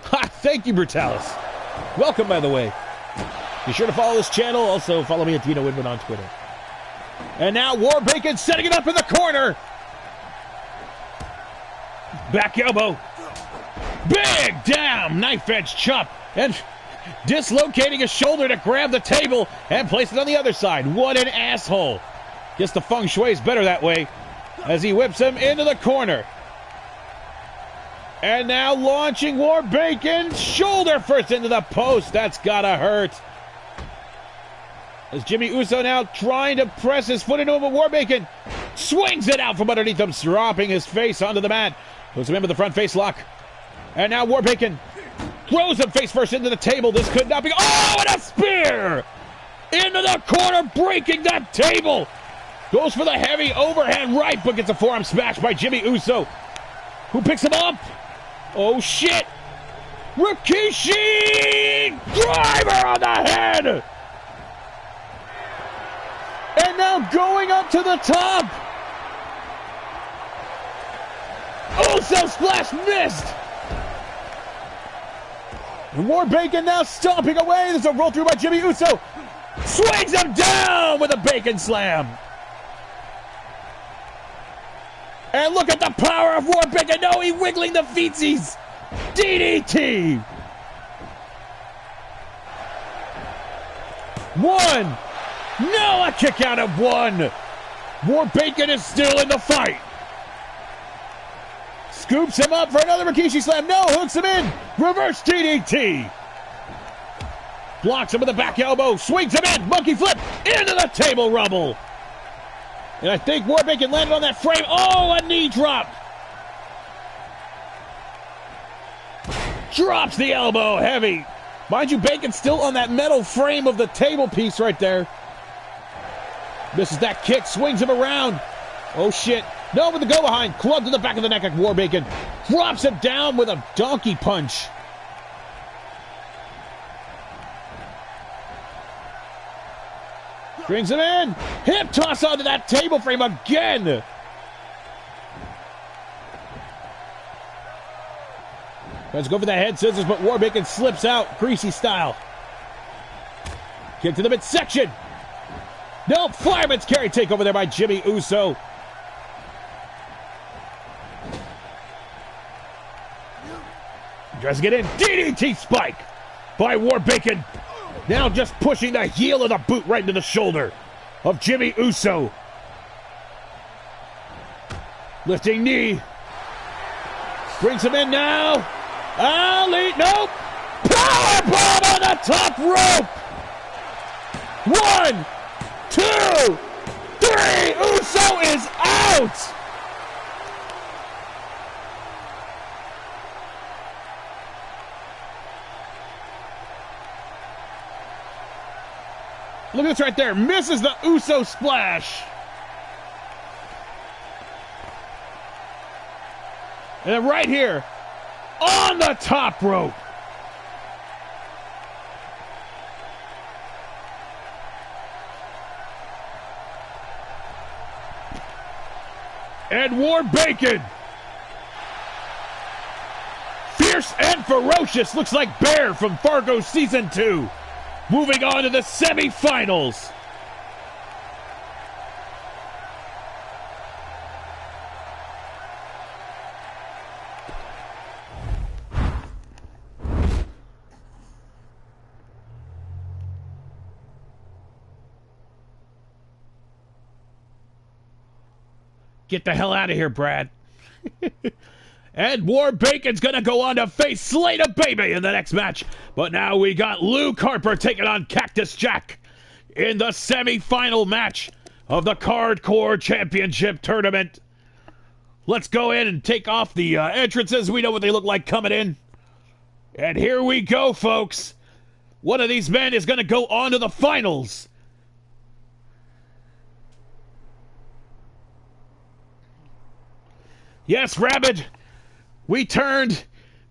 Ha! Thank you, Brutalis. Welcome, by the way. Be sure to follow this channel. Also, follow me at Winwood on Twitter. And now Warbacon setting it up in the corner. Back elbow. Big down. Knife edge chop. And dislocating his shoulder to grab the table and place it on the other side. What an asshole. Guess the feng shui is better that way as he whips him into the corner. And now launching Warbacon. Shoulder first into the post. That's gotta hurt. As Jimmy Uso now trying to press his foot into him, but Warbacon swings it out from underneath him, dropping his face onto the mat. Puts him in with the front face lock. And now Warbacon throws him face first into the table. This could not be. Oh, and a spear! Into the corner, breaking that table. Goes for the heavy overhand right, but gets a forearm smash by Jimmy Uso, who picks him up. Oh, shit! Rikishi! Driver on the head! And now going up to the top. Uso splash missed. And Warbacon now stomping away. There's a roll through by Jimmy Uso. Swings him down with a bacon slam. And look at the power of Warbacon. No, he's wiggling the feetsies. DDT. One. No, a kick out of one. Warbacon is still in the fight. Scoops him up for another Rikishi slam. No, hooks him in. Reverse DDT. Blocks him with a back elbow. Swings him in. Monkey flip into the table rubble. And I think Warbacon landed on that frame. Oh, a knee drop. Drops the elbow heavy. Mind you, Bacon's still on that metal frame of the table piece right there. Misses that kick, swings him around. Oh, shit. No, with the go-behind. Club to the back of the neck of Warbacon. Drops him down with a donkey punch. Brings him in. Hip toss onto that table frame again. Tries to go for the head scissors, but Warbacon slips out, greasy style. Kick to the midsection. Nope, fireman's carry takeover there by Jimmy Uso. Tries to get in. DDT spike by Warbacon. Now just pushing the heel of the boot right into the shoulder of Jimmy Uso. Lifting knee. Brings him in now. Ali, nope. Powerbomb on the top rope. 1, 2, 3. Uso is out. Look at this right there. Misses the Uso splash. And then right here, on the top rope. And War Bacon. Fierce and ferocious. Looks like Bear from Fargo Season 2. Moving on to the semifinals. Get the hell out of here, Brad. And War Bacon's going to go on to face Slater Baby in the next match. But now we got Luke Harper taking on Cactus Jack in the semi-final match of the Cardcore Championship Tournament. Let's go in and take off the entrances. We know what they look like coming in. And here we go, folks. One of these men is going to go on to the finals. Yes, Rabbit, we turned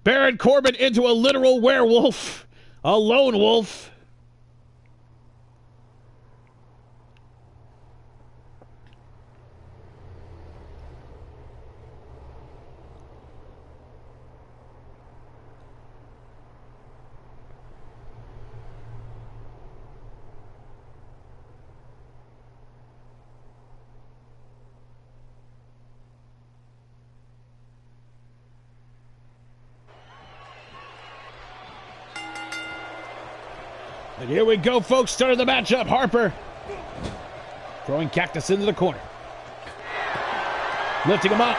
Baron Corbin into a literal werewolf, a lone wolf. And here we go, folks. Starting the matchup. Harper throwing Cactus into the corner. Lifting him up.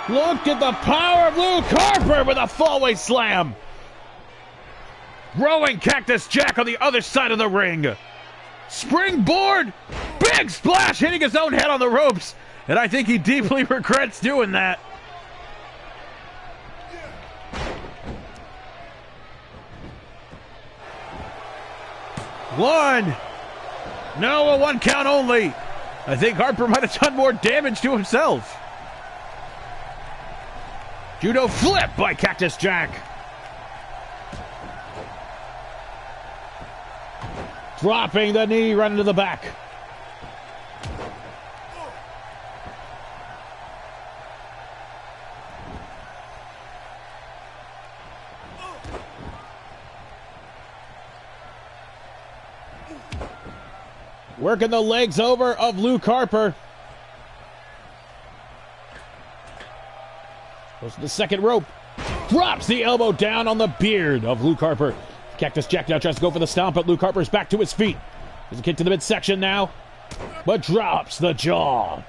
Look at the power of Luke Harper with a fallaway slam. Throwing Cactus Jack on the other side of the ring. Springboard. Big splash, hitting his own head on the ropes. And I think he deeply regrets doing that. One. No, a 1 count only. I think Harper might have done more damage to himself. Judo flip by Cactus Jack. Dropping the knee right into the back. Working the legs over of Luke Harper. Goes to the second rope. Drops the elbow down on the beard of Luke Harper. Cactus Jack now tries to go for the stomp, but Luke Harper's back to his feet. There's a kick to the midsection now, but drops the jaw.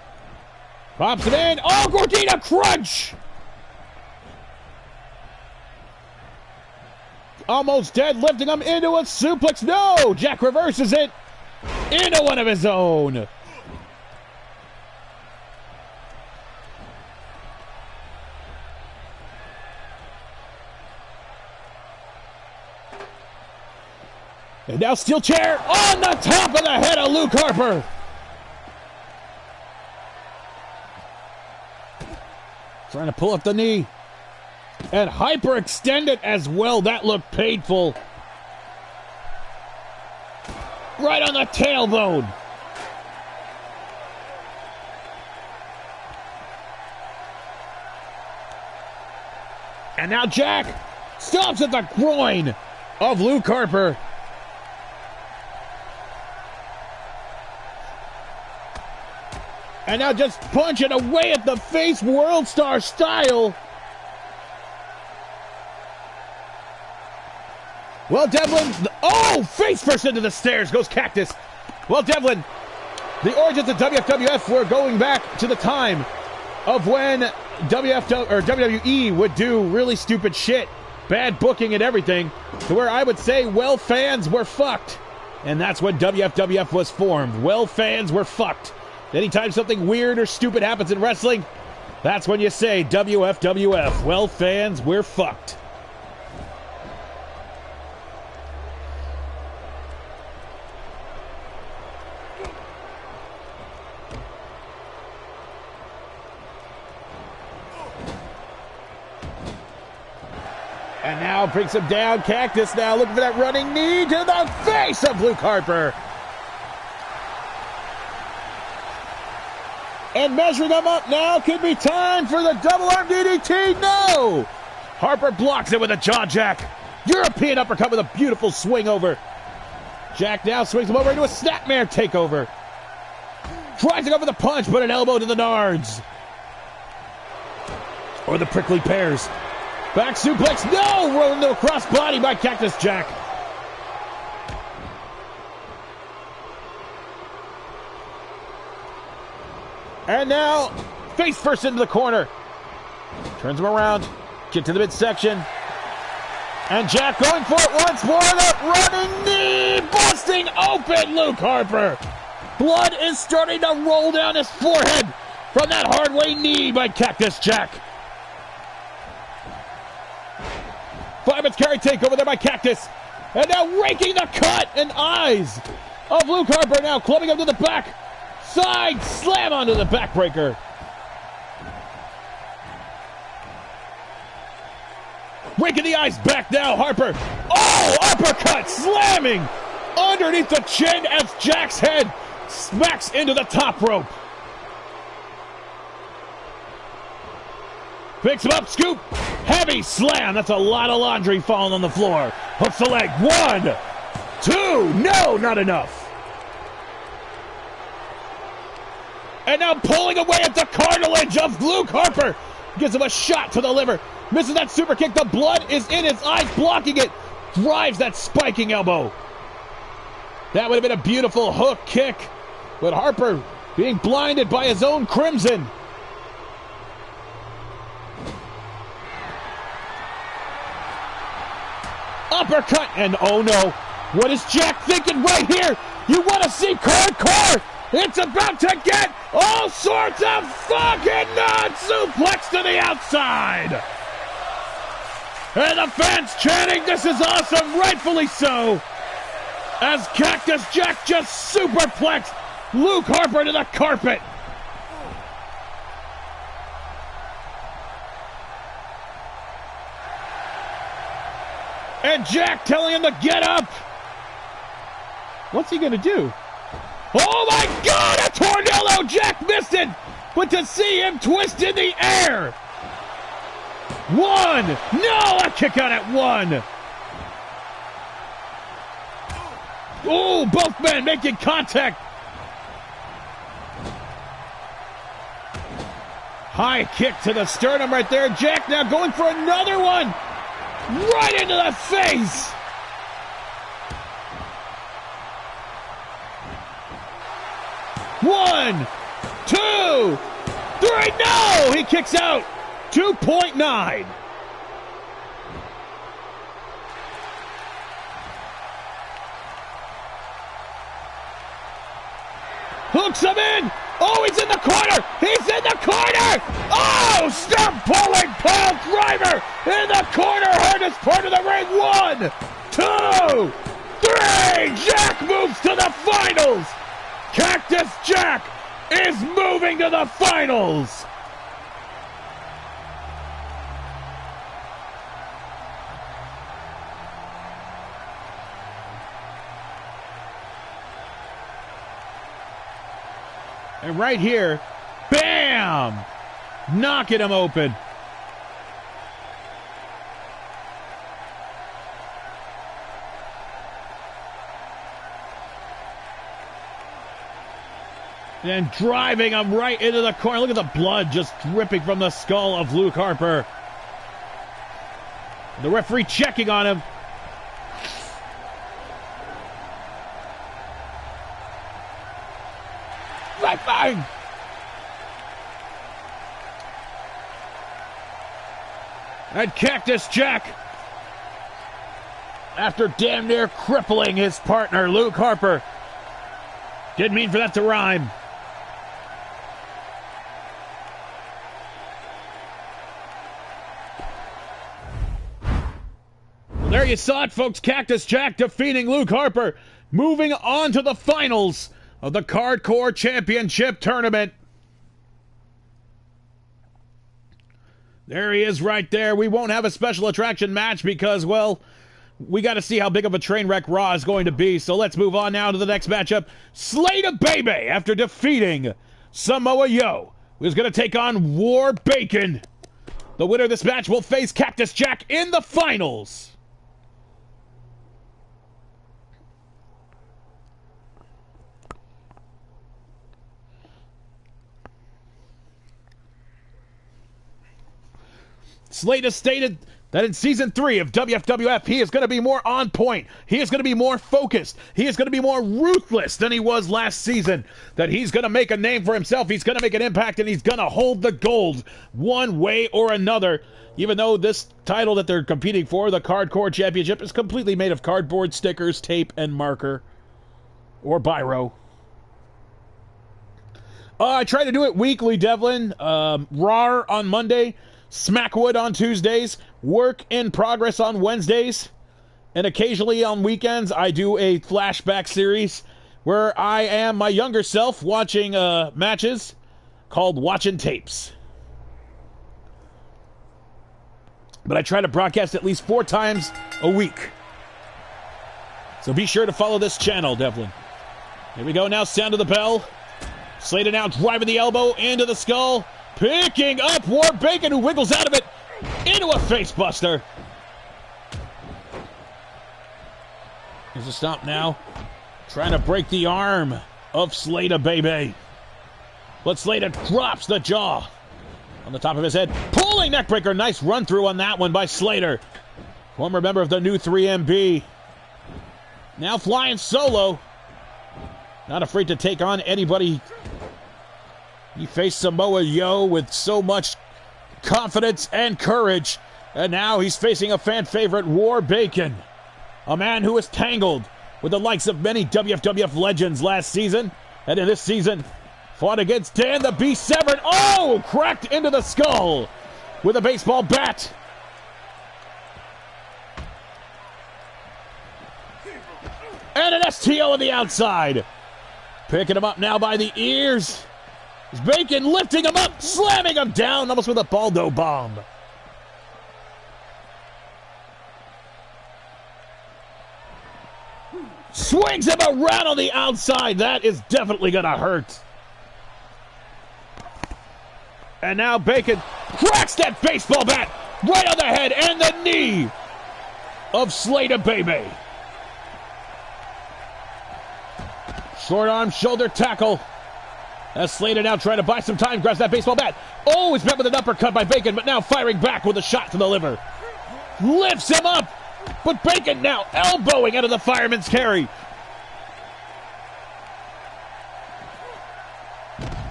Pops it in. Oh, Gordita Crunch! Almost dead, lifting him into a suplex. No! Jack reverses it into one of his own. And now steel chair on the top of the head of Luke Harper. Trying to pull up the knee. And hyperextend it as well. That looked painful. Right on the tailbone. And now Jack stops at the groin of Luke Harper. And now just punching away at the face, World Star style. Well, Devlin, oh, face first into the stairs goes Cactus. Well, Devlin The origins of WFWF were going back to the time of when WWE would do really stupid shit, bad booking and everything, to where I would say, well, fans were fucked. And that's when WFWF was formed. Well, fans were fucked. Anytime something weird or stupid happens in wrestling, that's when you say WFWF. Well, fans, we're fucked. And now brings him down. Cactus now looking for that running knee to the face of Luke Harper. And measuring him up now. Could be time for the double arm DDT. No! Harper blocks it with a jaw jack. European uppercut with a beautiful swing over. Jack now swings him over into a snapmare takeover. Tries to go for the punch, but an elbow to the nards. Or the prickly pears. Back suplex, no! Rolling to a crossbody by Cactus Jack. And now, face first into the corner. Turns him around, get to the midsection. And Jack going for it once more. That running knee, busting open Luke Harper. Blood is starting to roll down his forehead from that hard way knee by Cactus Jack. Fireman's carry takeover there by Cactus. And now raking the cut and eyes of Luke Harper now clubbing him to the back. Side slam onto the backbreaker. Raking the eyes back now, Harper. Oh, uppercut slamming underneath the chin as Jack's head smacks into the top rope. Picks him up, scoop, heavy slam. That's a lot of laundry falling on the floor. Hooks the leg. 1, 2, no, not enough. And now pulling away at the cartilage of Luke Harper. Gives him a shot to the liver. Misses that super kick. The blood is in his eyes, blocking it. Drives that spiking elbow. That would have been a beautiful hook kick. But Harper being blinded by his own crimson. Uppercut, and oh no, what is Jack thinking right here? You want to see Cardcore? It's about to get all sorts of fucking nuts! Suplex to the outside! And the fans chanting, this is awesome, rightfully so! As Cactus Jack just superplexed Luke Harper to the carpet! And Jack telling him to get up. What's he gonna do? Oh my God, a tornado! Jack missed it, but to see him twist in the air. 1, no, a kick out at 1. Oh, both men making contact. High kick to the sternum right there. Jack now going for another one. Right into the face! One, 2, 3, no! He kicks out! 2.9. Hooks him in! Oh, he's in the corner! He's in the corner! Oh, stump pulling pile driver in the corner, hardest part of the ring. 1, 2, 3! Jack moves to the finals! Cactus Jack is moving to the finals! And right here, bam! Knocking him open. And driving him right into the corner. Look at the blood just dripping from the skull of Luke Harper. The referee checking on him. Bang, bang. And Cactus Jack, after damn near crippling his partner, Luke Harper. Didn't mean for that to rhyme. Well, there you saw it, folks. Cactus Jack defeating Luke Harper. Moving on to the finals of the Cardcore Championship Tournament. There he is right there. We won't have a special attraction match because, well, we got to see how big of a train wreck Raw is going to be. So let's move on now to the next matchup. Slater Baby, after defeating Samoa Joe, who's going to take on War Bacon. The winner of this match will face Cactus Jack in the finals. Slater stated that in Season 3 of WFWF, he is going to be more on point. He is going to be more focused. He is going to be more ruthless than he was last season. That he's going to make a name for himself. He's going to make an impact, and he's going to hold the gold one way or another. Even though this title that they're competing for, the Cardcore Championship, is completely made of cardboard, stickers, tape, and marker. Or biro. I try to do it weekly, Devlin. Rawr on Monday. Smackwood on Tuesdays, Work in Progress on Wednesdays, and occasionally on weekends I do a flashback series where I am my younger self watching matches called Watching Tapes. But I try to broadcast at least 4 times a week. So be sure to follow this channel, Devlin. Here we go now, sound of the bell. Slater now driving the elbow into the skull. Picking up War Bacon, who wiggles out of it into a facebuster. There's a stomp now. Trying to break the arm of Slater Baby. But Slater drops the jaw on the top of his head. Pulling neckbreaker. Nice run through on that one by Slater. Former member of the new 3MB. Now flying solo. Not afraid to take on anybody. He faced Samoa Joe with so much confidence and courage. And now he's facing a fan favorite, War Bacon. A man who was tangled with the likes of many WFWF legends last season. And in this season, fought against Dan the Beast Severn. Oh! Cracked into the skull with a baseball bat. And an STO on the outside. Picking him up now by the ears. Bacon lifting him up, slamming him down, almost with a Baldo bomb. Swings him around on the outside. That is definitely going to hurt. And now Bacon cracks that baseball bat right on the head and the knee of Slater Baby. Short arm shoulder tackle. As Slater now trying to buy some time, grabs that baseball bat. Oh, it's met with an uppercut by Bacon, but now firing back with a shot to the liver. Lifts him up, but Bacon now elbowing out of the fireman's carry.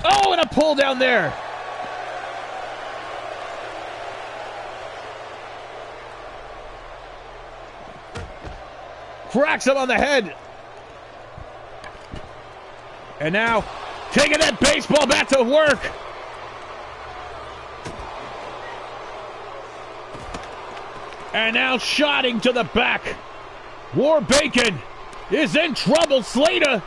Oh, and a pull down there. Cracks him on the head. And now taking that baseball bat to work. And now shotting to the back. War Bacon is in trouble. Slater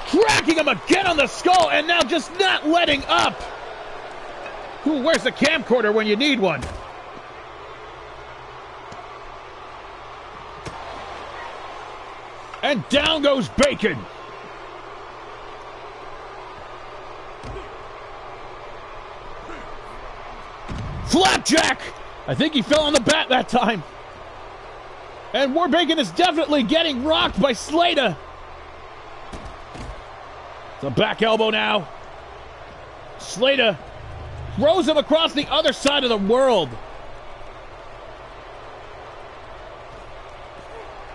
cracking him again on the skull and now just not letting up. Where's the camcorder when you need one? And down goes Bacon. Flapjack! I think he fell on the bat that time. And War Bacon is definitely getting rocked by Slater. The back elbow now. Slater throws him across the other side of the world.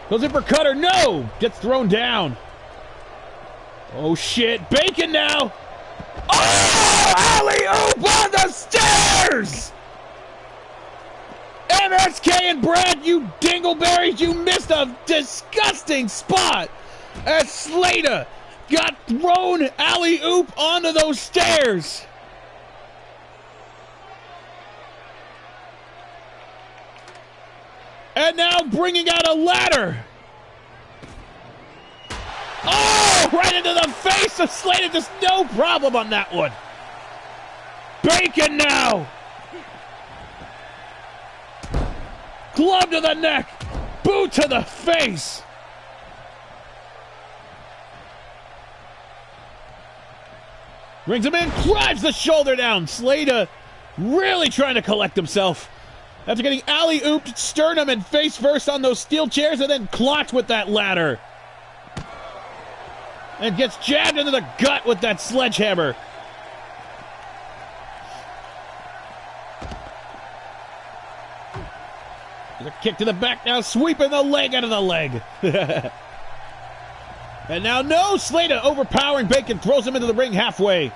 Goes in for cutter. No! Gets thrown down. Oh shit, Bacon now! Oh! Alley-oop on the stairs! MSK and Brad, you dingleberries, you missed a disgusting spot as Slater got thrown alley-oop onto those stairs. And now bringing out a ladder. Oh, right into the face of Slater, just no problem on that one. Bacon now. Glove to the neck, boot to the face. Brings him in, drives the shoulder down. Slater really trying to collect himself after getting alley-ooped sternum and face first on those steel chairs and then clocked with that ladder. And gets jabbed into the gut with that sledgehammer. A kick to the back now, sweeping the leg out of the leg. And now no, Slater overpowering Bacon, throws him into the ring halfway.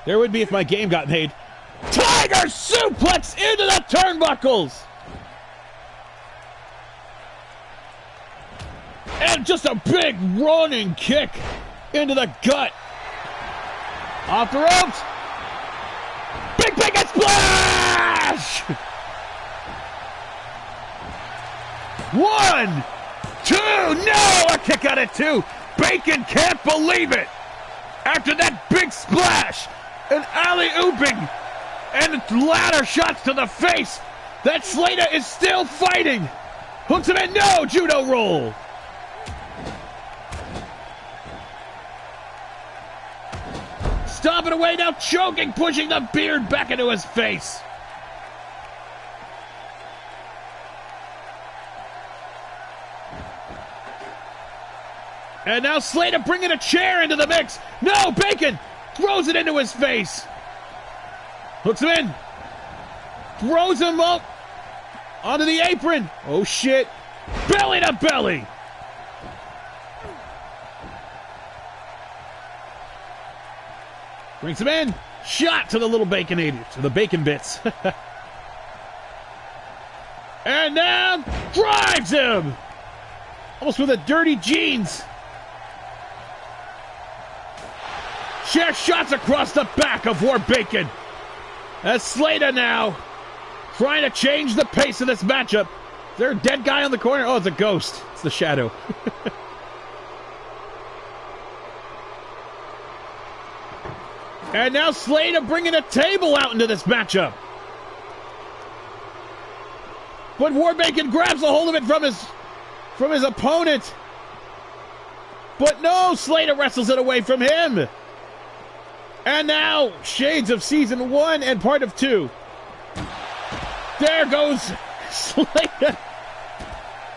There would be if my game got made. Tiger suplex into the turnbuckles. And just a big running kick into the gut. Off the ropes. Big Bacon splash! 1, 2, no! A kick out at 2. Bacon can't believe it. After that big splash, and alley-ooping, and ladder shots to the face, that Slater is still fighting. Hooks him in, no! Judo roll. Stomping away now, choking, pushing the beard back into his face. And now Slater bringing a chair into the mix. No, Bacon throws it into his face. Hooks him in. Throws him up onto the apron. Oh, shit. Belly to belly. Brings him in. Shot to the little Baconator, to the bacon bits. And now drives him. Almost with a dirty jeans. Chair shots across the back of War Bacon. As Slater now trying to change the pace of this matchup. Is there a dead guy on the corner? Oh, it's a ghost. It's the Shadow. And now Slater bringing a table out into this matchup. But War Bacon grabs a hold of it from his opponent. But no, Slater wrestles it away from him. And now, shades of Season 1 and part of 2. There goes Slater.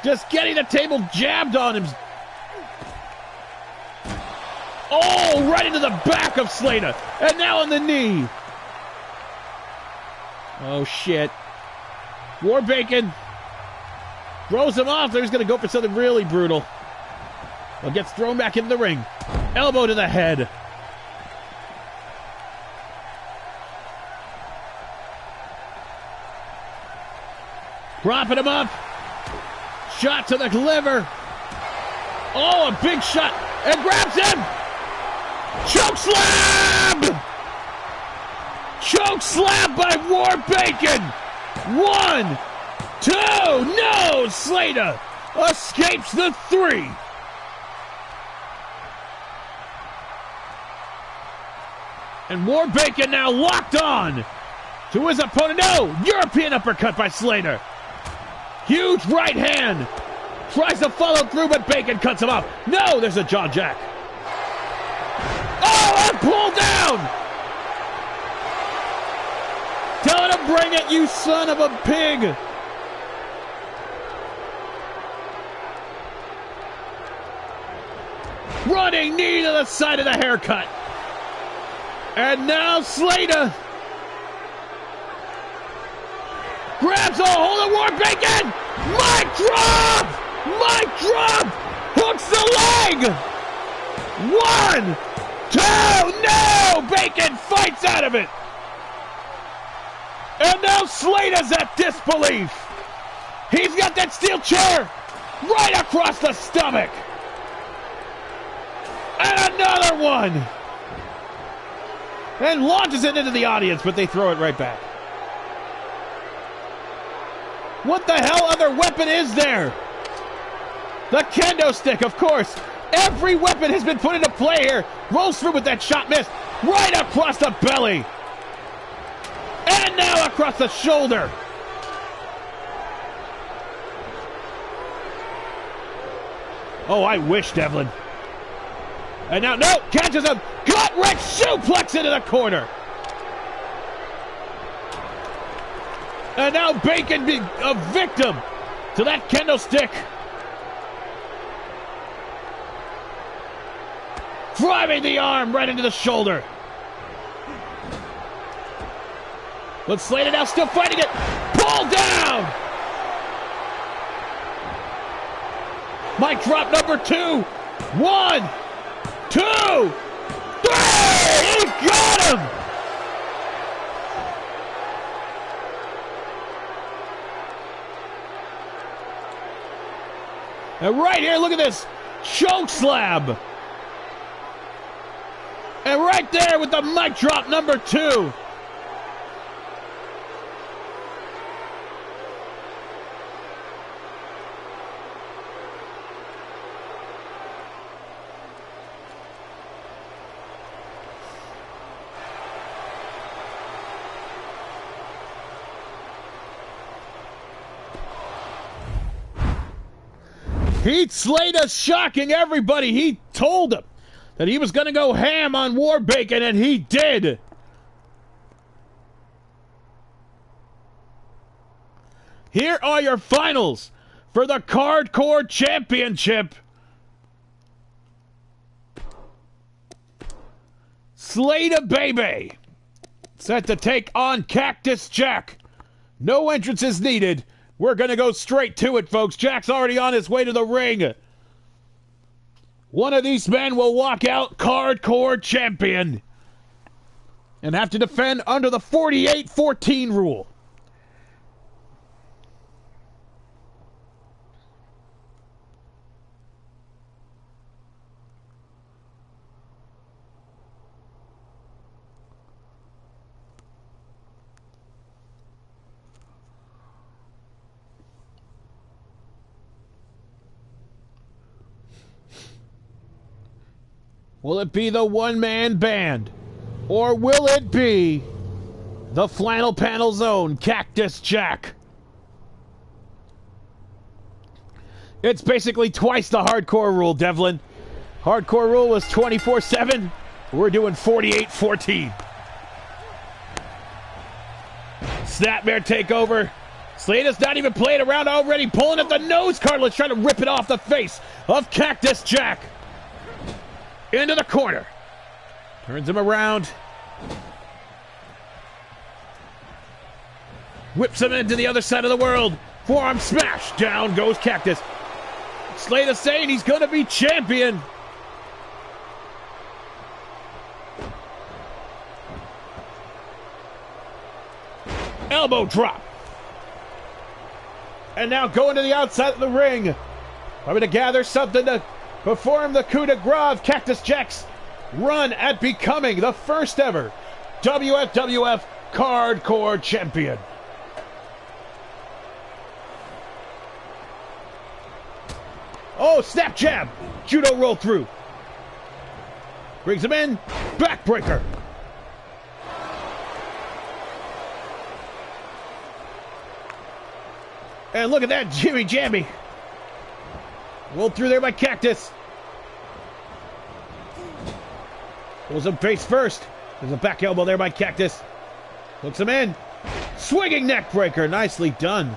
Just getting the table jabbed on him. Oh, right into the back of Slater. And now on the knee. Oh, shit. War Bacon throws him off. He's going to go for something really brutal. Well, gets thrown back into the ring. Elbow to the head. Propping him up. Shot to the liver. Oh, a big shot. And grabs him. Choke slam! Choke slam by War Bacon. 1, 2, no! Slater escapes the 3. And War Bacon now locked on to his opponent. No! European uppercut by Slater. Huge right hand. Tries to follow through, but Bacon cuts him off. No, there's a jaw jack. Oh, and pulled down! Tell him to bring it, you son of a pig! Running knee to the side of the haircut. And now Slater grabs a hold of War Bacon! Mic drop! Mic drop! Hooks ring! 1, 2, no! Bacon fights out of it! And now Slater's at disbelief. He's got that steel chair right across the stomach. And another one. And launches it into the audience, but they throw it right back. What the hell other weapon is there? The kendo stick, of course. Every weapon has been put into play here. Rolls through with that shot miss. Right across the belly. And now across the shoulder. Oh, I wish, Devlin. And now, no, catches him. Gut-wrench suplex into the corner. And now Bacon being a victim to that kendo stick. Driving the arm right into the shoulder. But Slater now still fighting it. Pulled down. Mic drop number 2. 1, 2, 3. He got him. And right here, look at this. Choke slam. And right there with the mic drop number 2. Heath Slater shocking everybody. He told him that he was going to go ham on War Bacon, and he did. Here are your finals for the Cardcore Championship. Slater Baby set to take on Cactus Jack. No entrances needed. We're going to go straight to it, folks. Jack's already on his way to the ring. One of these men will walk out Cardcore champion and have to defend under the 48-14 rule. Will it be the one-man band? Or will it be the flannel panel zone, Cactus Jack? It's basically twice the hardcore rule, Devlin. Hardcore rule was 24/7. We're doing 48-14. Snapmare takeover. Slater's not even playing around already, pulling at the nose cartilage, trying to rip it off the face of Cactus Jack. Into the corner. Turns him around. Whips him into the other side of the world. Forearm smash. Down goes Cactus. Slater saying he's going to be champion. Elbow drop. And now going to the outside of the ring. Probably to gather something to perform the coup de grace of Cactus Jack's run at becoming the first ever WFWF Cardcore Champion. Oh, snap jab. Judo roll through. Brings him in. Backbreaker. And look at that Jimmy Jammy. Rolled through there by Cactus. Pulls him face first. There's a back elbow there by Cactus. Hooks him in. Swinging neck breaker. Nicely done.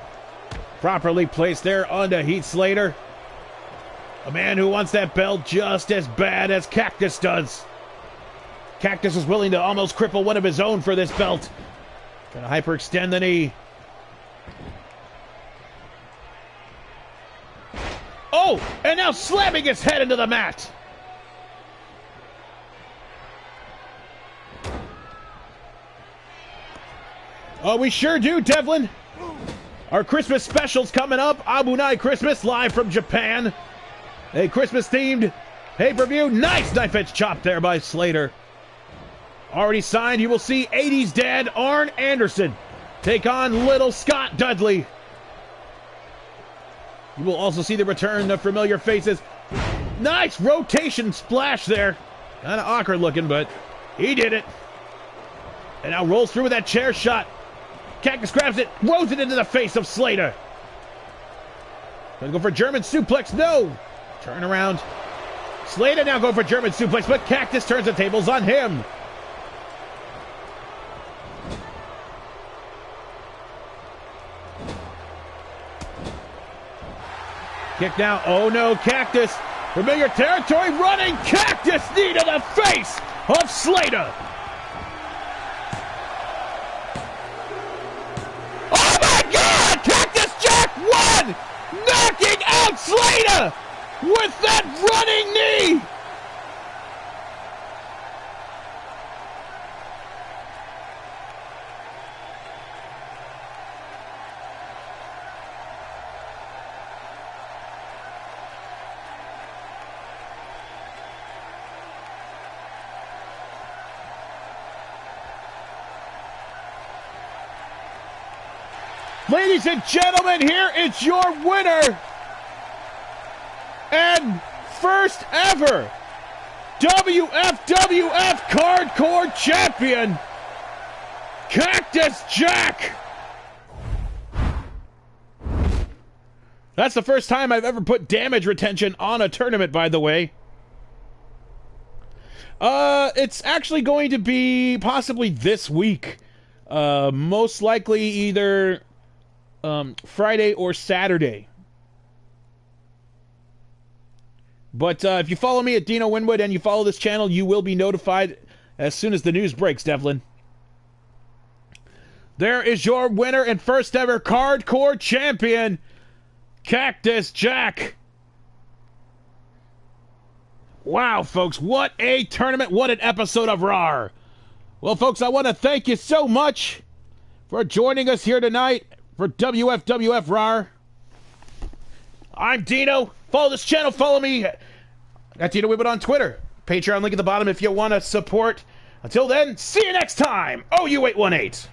Properly placed there onto Heath Slater. A man who wants that belt just as bad as Cactus does. Cactus is willing to almost cripple one of his own for this belt. Gonna hyperextend the knee. Oh, And now slamming his head into the mat. Oh, we sure do, Devlin. Our Christmas special's coming up. Abunai Christmas, live from Japan. A Christmas-themed pay-per-view. Nice knife-edge chop there by Slater. Already signed, you will see 80s dad Arn Anderson take on little Scott Dudley. You will also see the return of familiar faces. Nice rotation splash there. Kind of awkward looking, but he did it. And now rolls through with that chair shot. Cactus grabs it, throws it into the face of Slater. Gonna go for German suplex, no! Turn around. Slater now going for German suplex, but Cactus turns the tables on him. Kick now, oh no, Cactus. Familiar territory, running Cactus knee to the face of Slater. Knocking out Slater with that running knee. Ladies and gentlemen, here is your winner and first ever WFWF Cardcore Champion, Cactus Jack. That's the first time I've ever put damage retention on a tournament, by the way. It's actually going to be possibly this week. Most likely either Friday or Saturday. But if you follow me at Dino Winwood and you follow this channel, you will be notified as soon as the news breaks, Devlin. There is your winner and first ever Cardcore Champion, Cactus Jack. Wow, folks, what a tournament, what an episode of Rawr. Well, folks, I want to thank you so much for joining us here tonight for WFWF Rawr. I'm Dino. Follow this channel. Follow me at Dino Winwood on Twitter. Patreon link at the bottom if you want to support. Until then, see you next time. OU818.